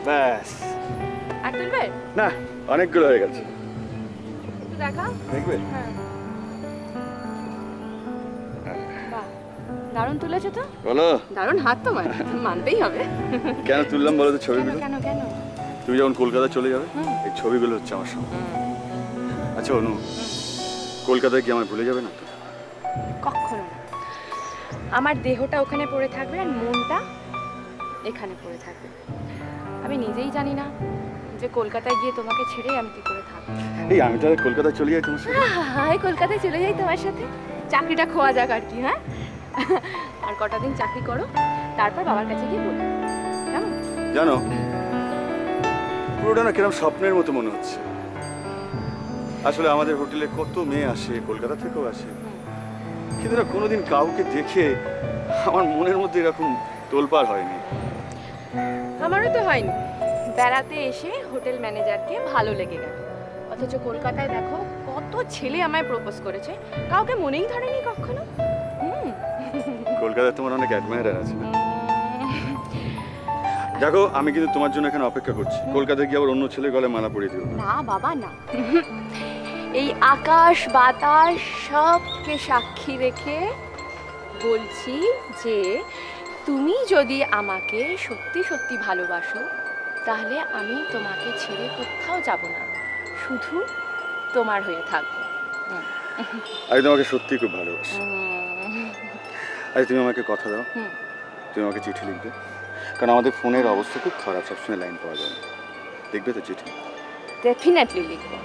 ব্যাস। আর তুলবে? না, অনেকগুলো হয়ে গেছে। একটু দেখা। দেখবে? হ্যাঁ। বাহ, দারুণ তুলেছো তো। বলো দারুণ হাত তোমার, মানতেই হবে। কেন তুললাম বলো তো কেন ছবিগুলো? কেন কেন? তুমি যখন কলকাতা চলে যাবে এই ছবিগুলো হচ্ছে আমার সঙ্গে। আচ্ছা অনু, কলকাতায় কি আমায় ভুলে যাবে না তো? কখনো না। আমার দেহটা ওখানে পড়ে থাকবে আর মনটা এখানে পড়ে থাকবে। আমি নিজেই জানি না যে কলকাতায় গিয়ে তোমাকে ছেড়ে আমি কি করে থাকবো। এই আমি তাহলে কলকাতায় চলে যাই তোমার সাথে। হাই, কলকাতায় চলে যাই তোমার সাথে। চাকরিটা খোয়া যাক আর কি, হ্যাঁ? আর কটা দিন চাকরি করো, তারপর বাবার কাছে গিয়ে বলো, কেমন? জানো, পুরোটা না কিরম স্বপ্নের মতো মনে হচ্ছে। আসলে আমাদের হোটেলে কত মেয়ে আসে, কলকাতা থেকেও আসে, কিন্তু না কোনোদিন কাউকে দেখে আমার মনের মধ্যে এরকম তোলপাড় হয়নি। আমারও তো হয়নি। বেড়াতে এসে হোটেল ম্যানেজারকে ভালো লেগে গেল, অথচ কলকাতায় দেখো কত ছেলে আমায় প্রপোজ করেছে, কাউকে মনেই ধরেনি কখনো। কলকাতায় তোমার অনেক অ্যাডমায়ারার আছে। দেখো, আমি কিন্তু তোমার জন্য এখানে অপেক্ষা করছি। কলকাতায় গিয়ে আবার অন্য ছেলের গলায় মালা পরিয়ে দিও। না বাবা না, এই আকাশ বাতাস সবকে সাক্ষী রেখে বলছি যে তুমি যদি আমাকে সত্যি সত্যি ভালোবাসো, তাহলে আমি তোমাকে ছেড়ে কোথাও যাব না, শুধু তোমার হয়ে থাকবো। আমি তোমাকে সত্যি খুব ভালোবাসি। আজ তুমি আমাকে কথা দাও, তুমি আমাকে চিঠি লিখবে, কারণ আমাদের ফোনের অবস্থা খুব খারাপ, সবসময় লাইন পাওয়া যায় না। দেখবে তো চিঠি? ডেফিনেটলি লিখবো।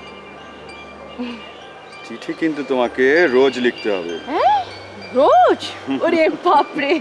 চিঠি কিন্তু তোমাকে রোজ লিখতে হবে। হ্যাঁ, রোজ? ওরে বাপরে!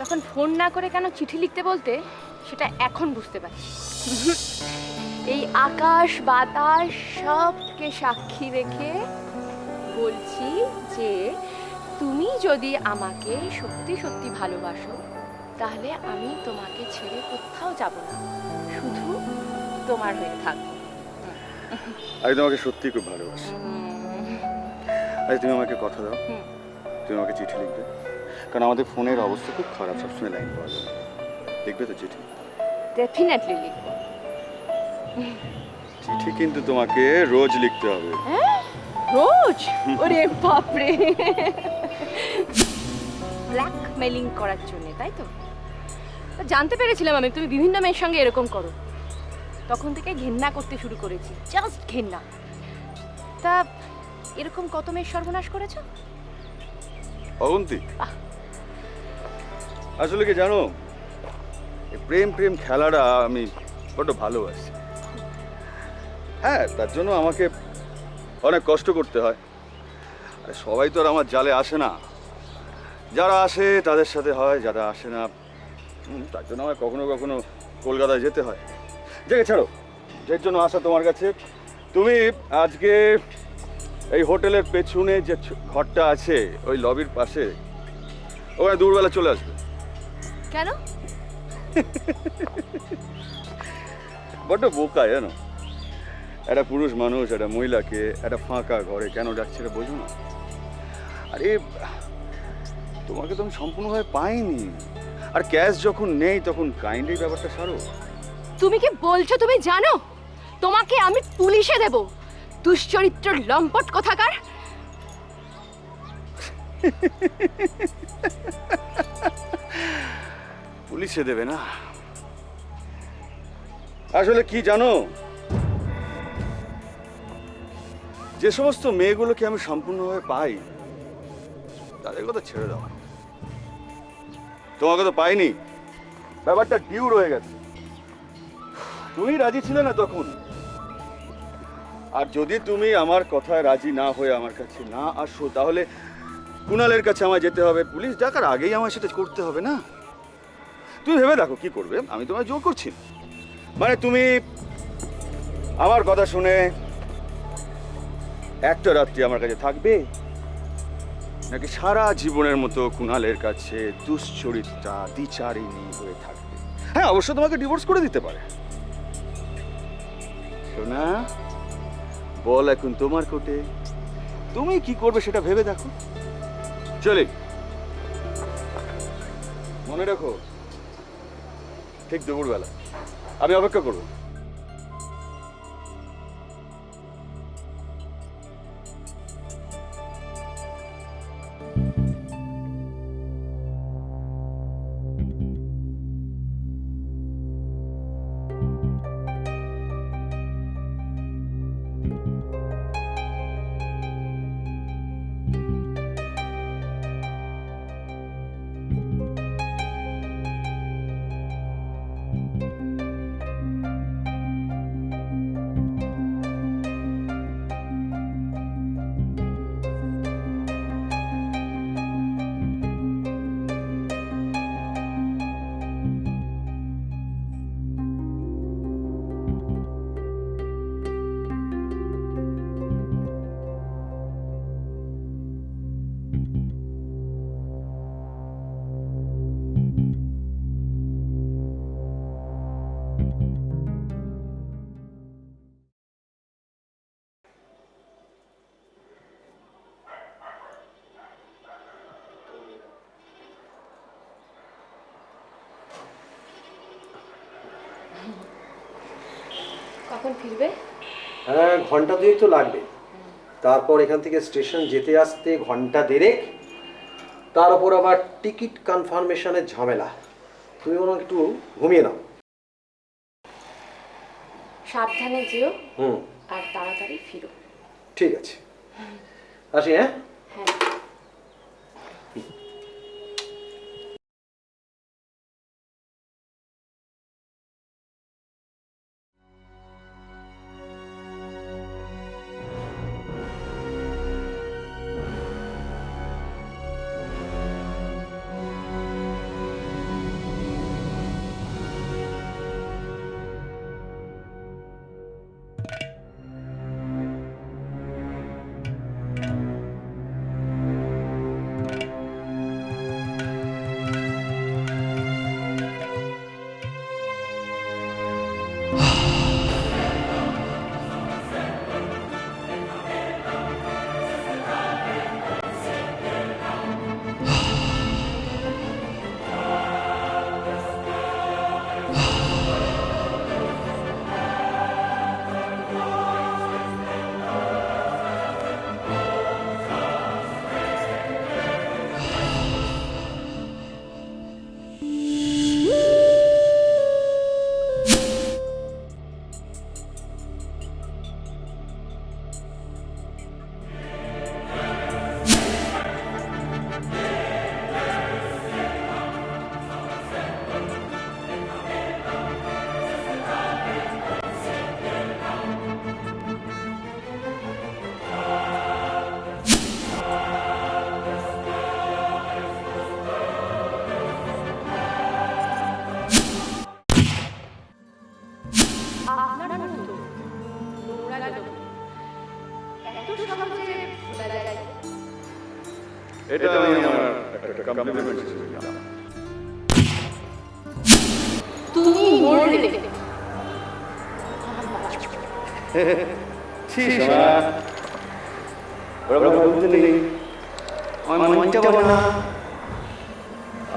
তখন ফোন না করে কেন চিঠি লিখতে বলতে, সেটা এখন বুঝতে পারছি। এই আকাশ বাতাস সবকে সাক্ষী রেখে বলছি যে তুমি যদি আমাকে সত্যি সত্যি ভালোবাসো, তাহলে আমি তোমাকে ছেড়ে কোথাও যাব না, শুধু তোমার হয়ে থাকবো। আমি তোমাকে সত্যি খুব ভালোবাসি। আজ তুমি আমাকে কথা দাও, তুমি আমাকে চিঠি লিখবে, কারণ আমাদের ফোনের অবস্থা খুব খারাপ, সবসময় লাইন পাওয়া যায় না। দেখবে তো চিঠি? ডেফিনেটলি লিখবো। চিঠি কিন্তু তোমাকে রোজ লিখতে হবে। হ্যাঁ, রোজ? ওরে বাপরে! ব্ল্যাকমেলিং করার জন্য, তাই তো? জানতে পেরেছিলাম আমি তুমি বিভিন্ন মেয়ের সঙ্গে এরকম করো, তখন থেকে ঘেন্না করতে শুরু করেছি, জাস্ট ঘেন্না। তা এরকম কত মেয়ের সর্বনাশ করেছো? অগন্তি, আসলে কি জানো, এই প্রেম প্রেম খেলাটা আমি বড্ড ভালোবাসি। হ্যাঁ, তার জন্য আমাকে অনেক কষ্ট করতে হয়। আর সবাই তো আর আমার জালে আসে না, যারা আসে তাদের সাথে হয়, যারা আসে না তার জন্য আমার কখনো কখনো কলকাতায় যেতে হয়। দেখে ছাড়ো, যের জন্য আসা তোমার কাছে, তুমি আজকে এই হোটেলের পেছনে যে ঘরটা আছে ওই লবির পাশে, ওখানে দুপুরবেলা চলে আসবে। কেন? বড্ড বোকা জানো, একটা পুরুষ মানুষ একটা মহিলাকে একটা ফাঁকা ঘরে কেন ডাকছে এটা বোঝো না? আরে তোমাকে তো আমি সম্পূর্ণভাবে পাইনি, আর ক্যাশ যখন নেই তখন কাইন্ডলি ব্যাপারটা সারো। তুমি কি বলছো তুমি জানো তোমাকে আমি পুলিশে দেব? দুশ্চরিত্র লম্পট কোথাকার! পুলিশে দেবে না? আসলে কি জানো, যে সমস্ত মেয়েগুলোকে আমি সম্পূর্ণভাবে পাই তাদের কথা ছেড়ে দাও। তোমাকে তো পাইনি, ব্যাপারটা ডিউ রয়ে গেছে। তুমি রাজি ছিলে না তখন, আর যদি তুমি আমার কথায় রাজি না হয়ে আমার কাছে না আসো তাহলে কুণালের কাছে আমায় যেতে হবে, পুলিশ ডাকার আগেই আমায় সেটা করতে হবে না? তুমি ভেবে দেখো কি করবে, আমি তোমায় জোর করছি না। মানে তুমি আমার কথা শুনে একটা রাত্রি আমার কাছে থাকবে, নাকি সারা জীবনের মতো কুণালের কাছে দুশ্চরিত্রা দ্বিচারিণী হয়ে থাকবে? হ্যাঁ, অবশ্য তোমাকে ডিভোর্স করে দিতে পারে। সোনা, বল এখন তোমার কোর্টে, তুমি কি করবে সেটা ভেবে দেখো। চলে মনে রাখো, ঠিক দুপুরবেলা আমি অপেক্ষা করবো। কখন ফিরবে? হ্যাঁ, ঘন্টা দুয়েক তো লাগবে। তারপর এখান থেকে স্টেশন যেতে আসতে ঘন্টা দেড়েক, তার উপর আবার টিকিট কনফার্মেশনের ঝামেলা। তুমি বরং একটু ঘুমিয়ে নাও। সাবধানে যেও হুম, আর তাড়াতাড়ি ফিরো। ঠিক আছে, আসি। হ্যাঁ, হ্যাঁ। এটা আমি আমার একটা কমপ্লিমেন্ট হিসেবে নিলাম। তুমি মরলে।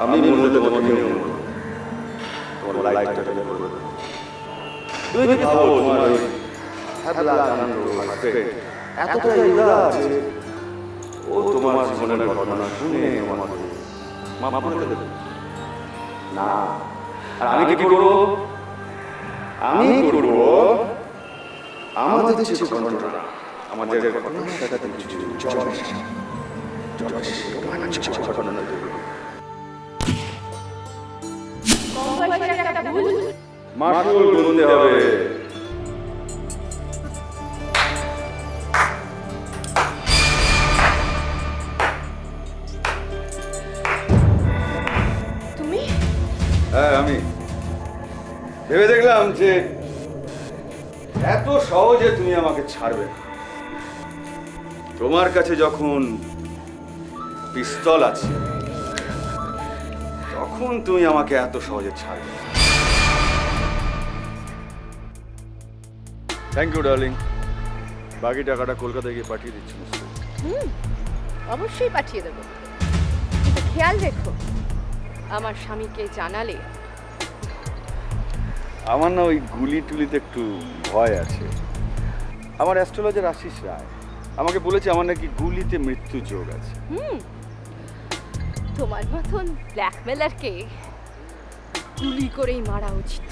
আমি মরলে তোমাকে তোমার লাইফটা করবো। তুমি যদি ভাবো তোমার ওই হ্যাবলা আনন্দ হাসবেন্ড এতটাই উদার যে ও তোমার জীবনের ঘটনা শুনে তোমাকে মাফ করে দেবে না, আর আমি কি করবো? আমি করবো আমাদের যে ঘটনা আমার জায়গায় ঘটনা সেটা কিছু চলে ঘটনা নয়। মাসুল গুনতে হবে। তুমি হ্যাঁ আমি ভেবে দেখলাম যে এত সহজে তুমি আমাকে ছাড়বে না। তোমার কাছে যখন পিস্তল আছে তখন তুমি আমাকে এত সহজে ছাড়বে। Thank you darling. বাকি টাকাটা কলকাতায় গিয়ে পাঠিয়ে দিচ্ছি নিশ্চয়ই। অবশ্যই পাঠিয়ে দেবো, কিন্তু খেয়াল রেখো আমার স্বামীকে জানালে। আমার না ওই গুলি টুলিতে একটু ভয় আছে। আমার অ্যাস্ট্রোলজার আশিস রায় আমাকে বলেছে আমার নাকি গুলিতে মৃত্যু যোগ আছে। তোমার মতন ব্ল্যাকমেলারকে গুলি করেই মারা উচিত।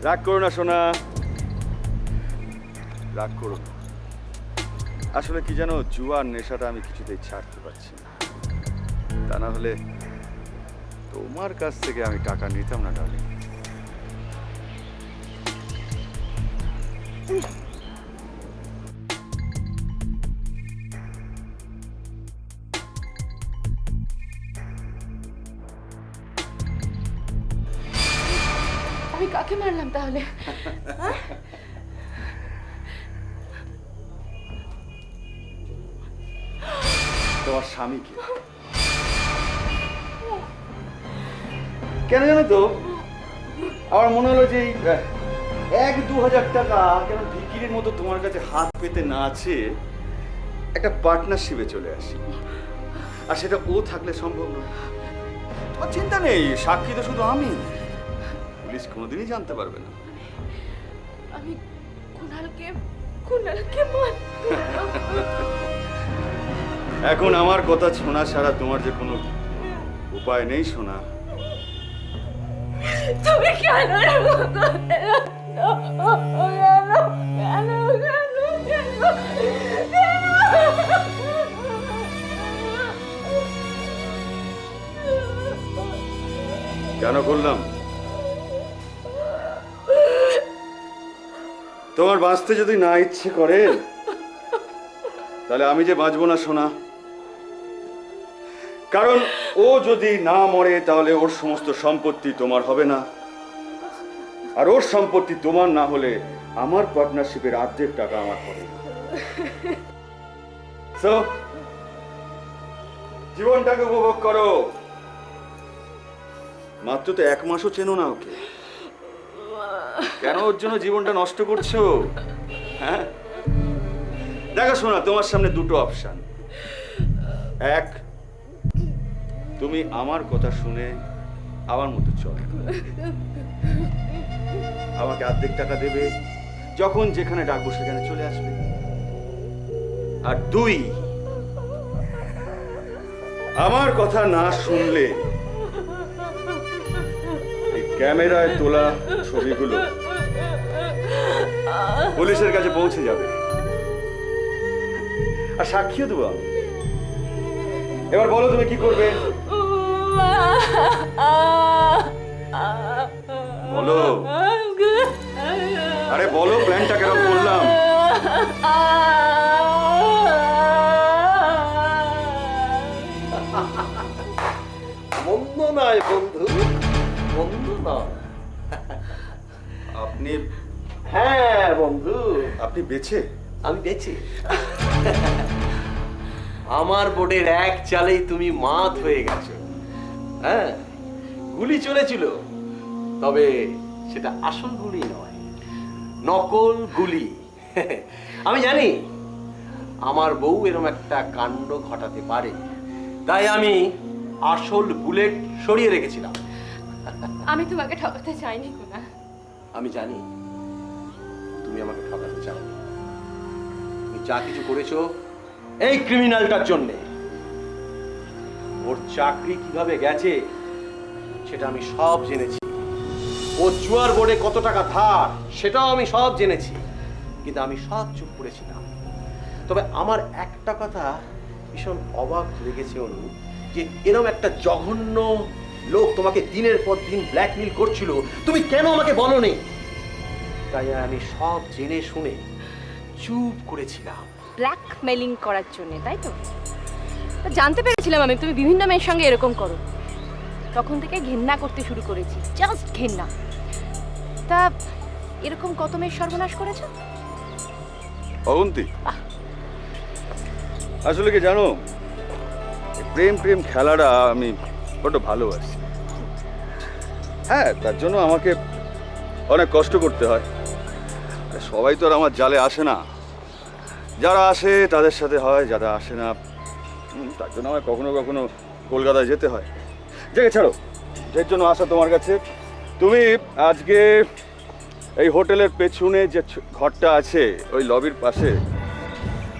রাগ করো না সোনা, রাগ করো না। আসলে কি জানো, জুয়ার নেশাটা আমি কিছুতেই ছাড়তে পারছি না। তা না হলে তোমার কাছ থেকে আমি টাকা নিতাম না ডার্লিং। আমি কাকে মারলাম তাহলে? তোমার স্বামীকে। কেন জানো তো, আমার মনে হলো যে 1-2 হাজার টাকা কেন ভিকিরির মতো তোমার কাছে হাত পেতে না আছে, একটা পার্টনারশিপে চলে আসি। আর সেটা ও থাকলে সম্ভব নয়। তোমার চিন্তা নেই, সাক্ষী তো শুধু আমি, পুলিশ কোনোদিনই জানতে পারবে না। আমি কুণালকে মার। এখন আমার কথা শোনা ছাড়া তোমার যে কোনো উপায় নেই সোনা। তুমি কেন কেন করলাম? তোমার বাঁচতে যদি না ইচ্ছে করে তাহলে আমি যে বাঁচবো না সোনা। কারণ ও যদি না মরে তাহলে ওর সমস্ত সম্পত্তি তোমার হবে না, আর ওর সম্পত্তি তোমার না হলে আমার পার্টনারশিপের অর্ধেক টাকা আমার হবে। সো জীবনটাকে উপভোগ করো। মাত্র তো 1 মাসও চেনো না ওকে, কেন ওর জন্য জীবনটা নষ্ট করছো? হ্যাঁ দেখো শোনা, তোমার সামনে 2টো অপশন। এক, তুমি আমার কথা শুনে আমার মতো চলো, আমাকে অর্ধেক টাকা দেবে, যখন যেখানে ডাকবো সেখানে চলে আসবে। আর 2, আমার কথা না শুনলে এই ক্যামেরায় তোলা ছবিগুলো পুলিশের কাছে পৌঁছে যাবে, আর সাক্ষীও দেবো আমি। এবার বলো তুমি কি করবে? বলো, আরে বলো প্ল্যানটা কেন করলাম? মন্দ নয় বন্ধু, মন্দ নয়। আপনি হ্যাঁ বন্ধু, আপনি বেঁচে? আমি বেঁচে। আমার বোর্ডের এক চালেই তুমি মাত হয়ে গেছো। হ্যাঁ, গুলি চলেছিল, তবে সেটা আসল গুলি নয়, নকল গুলি। আমি জানি আমার বউ এরকম একটা কাণ্ড ঘটাতে পারে, তাই আমি আসল বুলেট সরিয়ে রেখেছিলাম। আমি তোমাকে ঠকাতে চাইনি কুণাল। আমি জানি তুমি আমাকে ঠকাতে চাও। তুমি যা কিছু করেছো এই ক্রিমিনালটার জন্য। ওর চাকরি কিভাবে গেছে সেটা আমি সব জেনেছি। ও জুয়ার বোর্ডে কত টাকা ধার সেটাও আমি সব জেনেছি। কিন্তু আমি সব চুপ করেছিলাম। তবে আমার একটা কথা ভীষণ অবাক লেগেছে অনু, যে এরকম একটা জঘন্য লোক তোমাকে দিনের পর দিন ব্ল্যাকমেল করছিল, তুমি কেন আমাকে বলোনি? তাই আমি সব জেনে শুনে চুপ করেছিলাম। ব্ল্যাকমেলিং করার জন্য, তাই তো? তা জানতে পেরেছিলাম আমি তুমি বিভিন্ন মেয়ের সঙ্গে এরকম করো, তখন থেকে ঘেন্না করতে শুরু করেছি, জাস্ট ঘেন্না। তা এরকম কত মেয়ের সর্বনাশ করেছো? অবন্তী, আসলে কি জানো, এই প্রেম প্রেম খেলাটা আমি বড্ড ভালোবাসি। হ্যাঁ, তার জন্য আমাকে অনেক কষ্ট করতে হয়। আর সবাই তো আর আমার জালে আসে না, যারা আসে তাদের সাথে হয়, যারা আসে না তার জন্য আমার কখনো কখনো কলকাতায় যেতে হয়। জায়গা ছাড়ো, যার জন্য আসা তোমার কাছে, তুমি আজকে এই হোটেলের পেছনে যে ঘরটা আছে ওই লবির পাশে,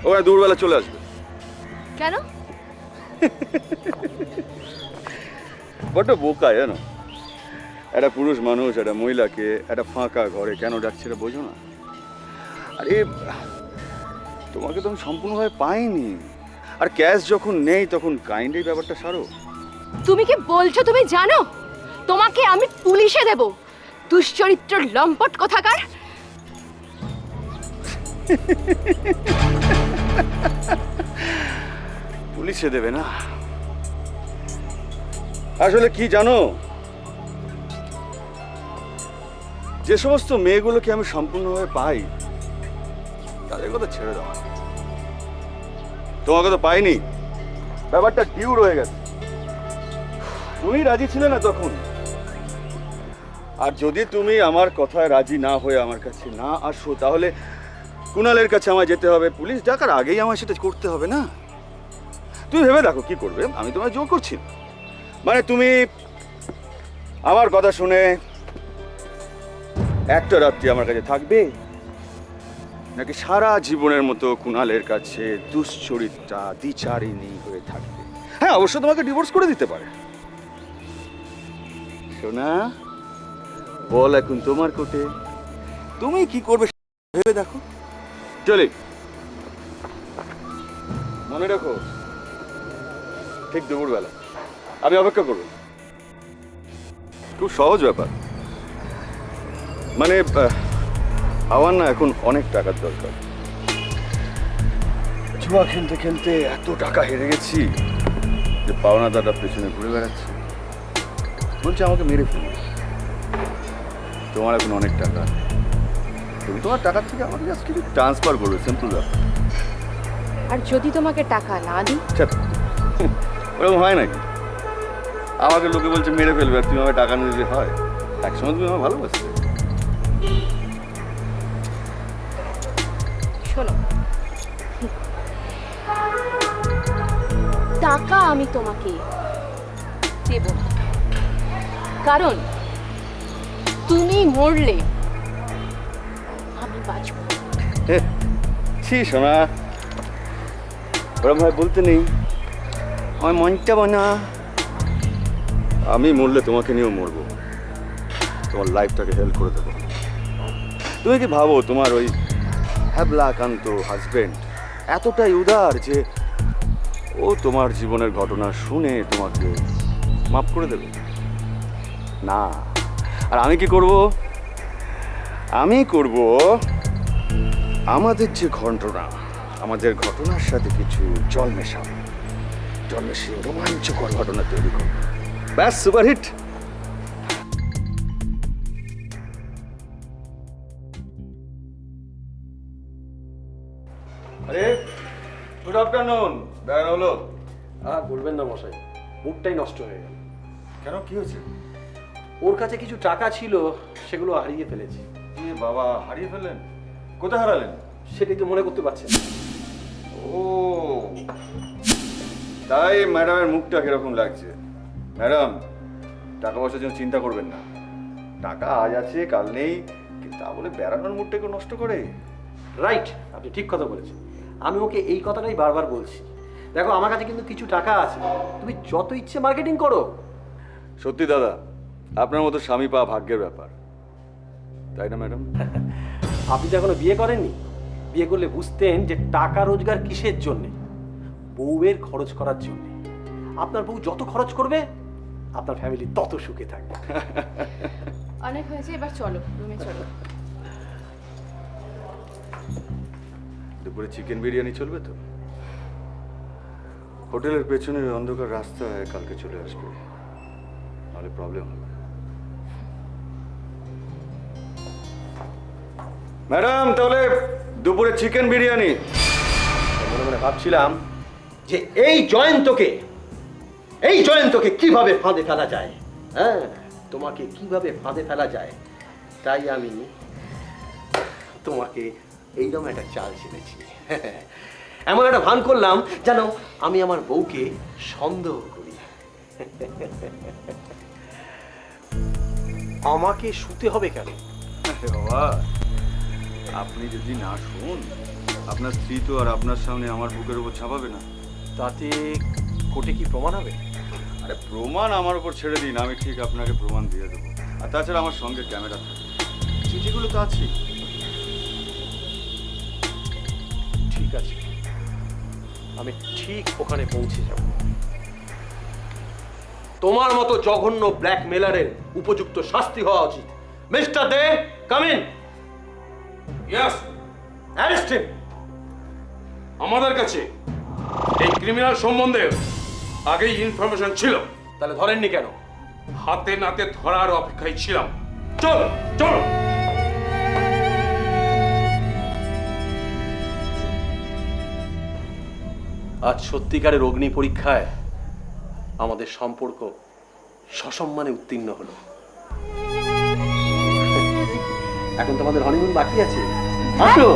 ওখানে দুপুরবেলা চলে আসবে। কেন? বড্ড বোকা জানো, একটা পুরুষ মানুষ একটা মহিলাকে একটা ফাঁকা ঘরে কেন ডাকছে এটা বোঝো না? আরে তোমাকে তো আমি সম্পূর্ণভাবে পাইনি, আর ক্যাশ যখন নেই তখন কাইন্ড এই ব্যাপারটা সারো। তুমি কি বলছো? তুমি জানো তোমাকে আমি পুলিশে দেব, দুশ্চরিত্র লম্পট কোথাকার। পুলিশে দেবে না? আসলে কি জানো, যে সমস্ত মেয়েগুলোকে আমি সম্পূর্ণভাবে পাই তাদের কথা ছেড়ে দাও। তোমাকে তো পাইনি, ব্যাপারটা ডিউ রয়ে গেছে। তুমি রাজি ছিলে না তখন, আর যদি তুমি আমার কথায় রাজি না হয়ে আমার কাছে না আসো তাহলে কুণালের কাছে আমায় যেতে হবে, পুলিশ ডাকার আগেই আমায় সেটা করতে হবে না? তুমি ভেবে দেখো কি করবে, আমি তোমায় জোর করছি না। মানে তুমি আমার কথা শুনে একটা রাত্রি আমার কাছে থাকবে, নাকি সারা জীবনের মতো কুণালের কাছে দুশ্চরিত্রা দ্বিচারিণী হয়ে থাকবে? হ্যাঁ, অবশ্য তোমাকে ডিভোর্স করে দিতে পারে। সোনা, বল এখন তোমার কোটে, তুমি কি করবে ভেবে দেখো। চলি, মনে রাখো ঠিক দুপুরবেলা আমি অপেক্ষা করব। খুব সহজ ব্যাপার, মানে আমার না এখন অনেক টাকার দরকার। জুয়া খেলতে খেলতে এত টাকা হেরে গেছি যে পাওনাদারটা পেছনে ঘুরে বেড়াচ্ছে, বলছে আমাকে মেরে ফেলবে। তোমার এখন অনেক টাকা, তুমি তোমার টাকার থেকে আমাকে জাস্ট কিছু ট্রান্সফার করবে, সিম্পল ব্যাপার। আর যদি তোমাকে টাকা না দিই? ওরকম হয় নাকি? আমাকে লোকে বলছে মেরে ফেলবে আর তুমি আমাকে টাকা নিয়ে দিলে হয়? একসময় তুমি আমার ভালোবাসতে। শোনো, টাকা আমি তোমাকে দেব না, কারণ তুমি মরলে আমি বাঁচব। ছি সোনা, ওরকম ভাবে বলতে নেই, আমার মনটা বানা। আমি মরলে তোমাকে নিয়েও মরবো, তোমার লাইফটাকে হেল্প করে দেবো। তুমি কি ভাবো তোমার ওই হ্যাবলাকান্ত হাজবেন্ড এতটাই উদার যে ও তোমার জীবনের ঘটনা শুনে তোমাকে মাফ করে দেবে? না। আর আমি কি করব? আমি করব আমাদের যে ঘটনা, আমাদের ঘটনার সাথে কিছু জল মেশাবো, জল মিশিয়ে রোমাঞ্চকর ঘটনা তৈরি করবো। ব্যাস, সুপারহিট। আরে গুড আফটারনুন, বেড়ানো হলো? আর বলবেন না মশাই, মুডটাই নষ্ট হয়ে গেল। কেন, কি হয়েছে? ওর কাছে কিছু টাকা ছিল, সেগুলো হারিয়ে ফেলেছি। এ বাবা, হারিয়ে ফেললেন? কোথায় হারালেন? সেটাই তো মনে করতে পারছেন না। ও, তাই ম্যাডামের মুখটা কিরকম লাগছে। ম্যাডাম, টাকা পয়সার জন্য চিন্তা করবেন না, টাকা আজ আছে কাল নেই, কিন্তু তা বলে বেড়ানোর মুডটা কেউ নষ্ট করে? রাইট, আপনি ঠিক কথা বলেছেন। আমি ওকে এই কথাটাই বারবার বলছি, দেখো আমার কাছে কিন্তু কিছু টাকা আছে, তুমি যত ইচ্ছে মার্কেটিং করো। সত্যি দাদা, আপনার মতো স্বামী পাওয়া ভাগ্যের ব্যাপার, তাই না ম্যাডাম? আপনি তো এখনো বিয়ে করেননি, বিয়ে করলে বুঝতেন যে টাকা রোজগার কিসের জন্যে। বউয়ের খরচ করার জন্যে। আপনার বউ যত খরচ করবে আপনার ফ্যামিলি তত সুখে থাকবে। অনেক হয়েছে, এবার চলো রুমে চলো। দুপুরে চিকেন বিরিয়ানি চলবে তো? হোটেলের পেছনের অন্ধকার রাস্তায় কালকে চলে আসবে, নাহলে প্রবলেম হবে। ম্যাডাম, তাহলে দুপুরে চিকেন বিরিয়ানি। মনে মনে ভাবছিলাম যে এই জয়ন্তকে কিভাবে ফাঁদে ফেলা যায়। হ্যাঁ, তোমাকে কিভাবে ফাঁদে ফেলা যায়, তাই আমি তোমাকে এইরকম একটা চাল ছেড়েছি। এমন একটা ভান করলাম যেন আমি আমার বউকে সন্দেহ করি। আমাকে শুতে হবে কেন? আরে বাবা, আপনি যদি না শুন, আপনার স্ত্রী তো আর আপনার সামনে আমার বুকের উপর ছাপাবে না। তাতে কোর্টে কি প্রমাণ হবে? আরে প্রমাণ আমার উপর ছেড়ে দিন, আমি ঠিক আপনাকে প্রমাণ দিয়ে দেবো। আর তাছাড়া আমার সঙ্গে ক্যামেরা থাকে, চিঠিগুলো তো আছেই। ঠিক আছে, আমি ঠিক ওখানে পৌঁছে যাব। তোমার মতো জঘন্য ব্ল্যাকমেলারের উপযুক্ত শাস্তি হওয়া উচিত। Mister De, come in. Yes, arrest him. আমাদের কাছে এই ক্রিমিনাল সম্বন্ধে আগেই ইনফরমেশন ছিল, তাহলে ধরেননি কেন? হাতে নাতে ধরার অপেক্ষায় ছিলাম। চলো চলো। আজ সত্যিকারের অগ্নি পরীক্ষায় আমাদের সম্পর্ক সসম্মানে উত্তীর্ণ হলো। এখন তোমাদের হনিমুন বাকি আছে। আসো।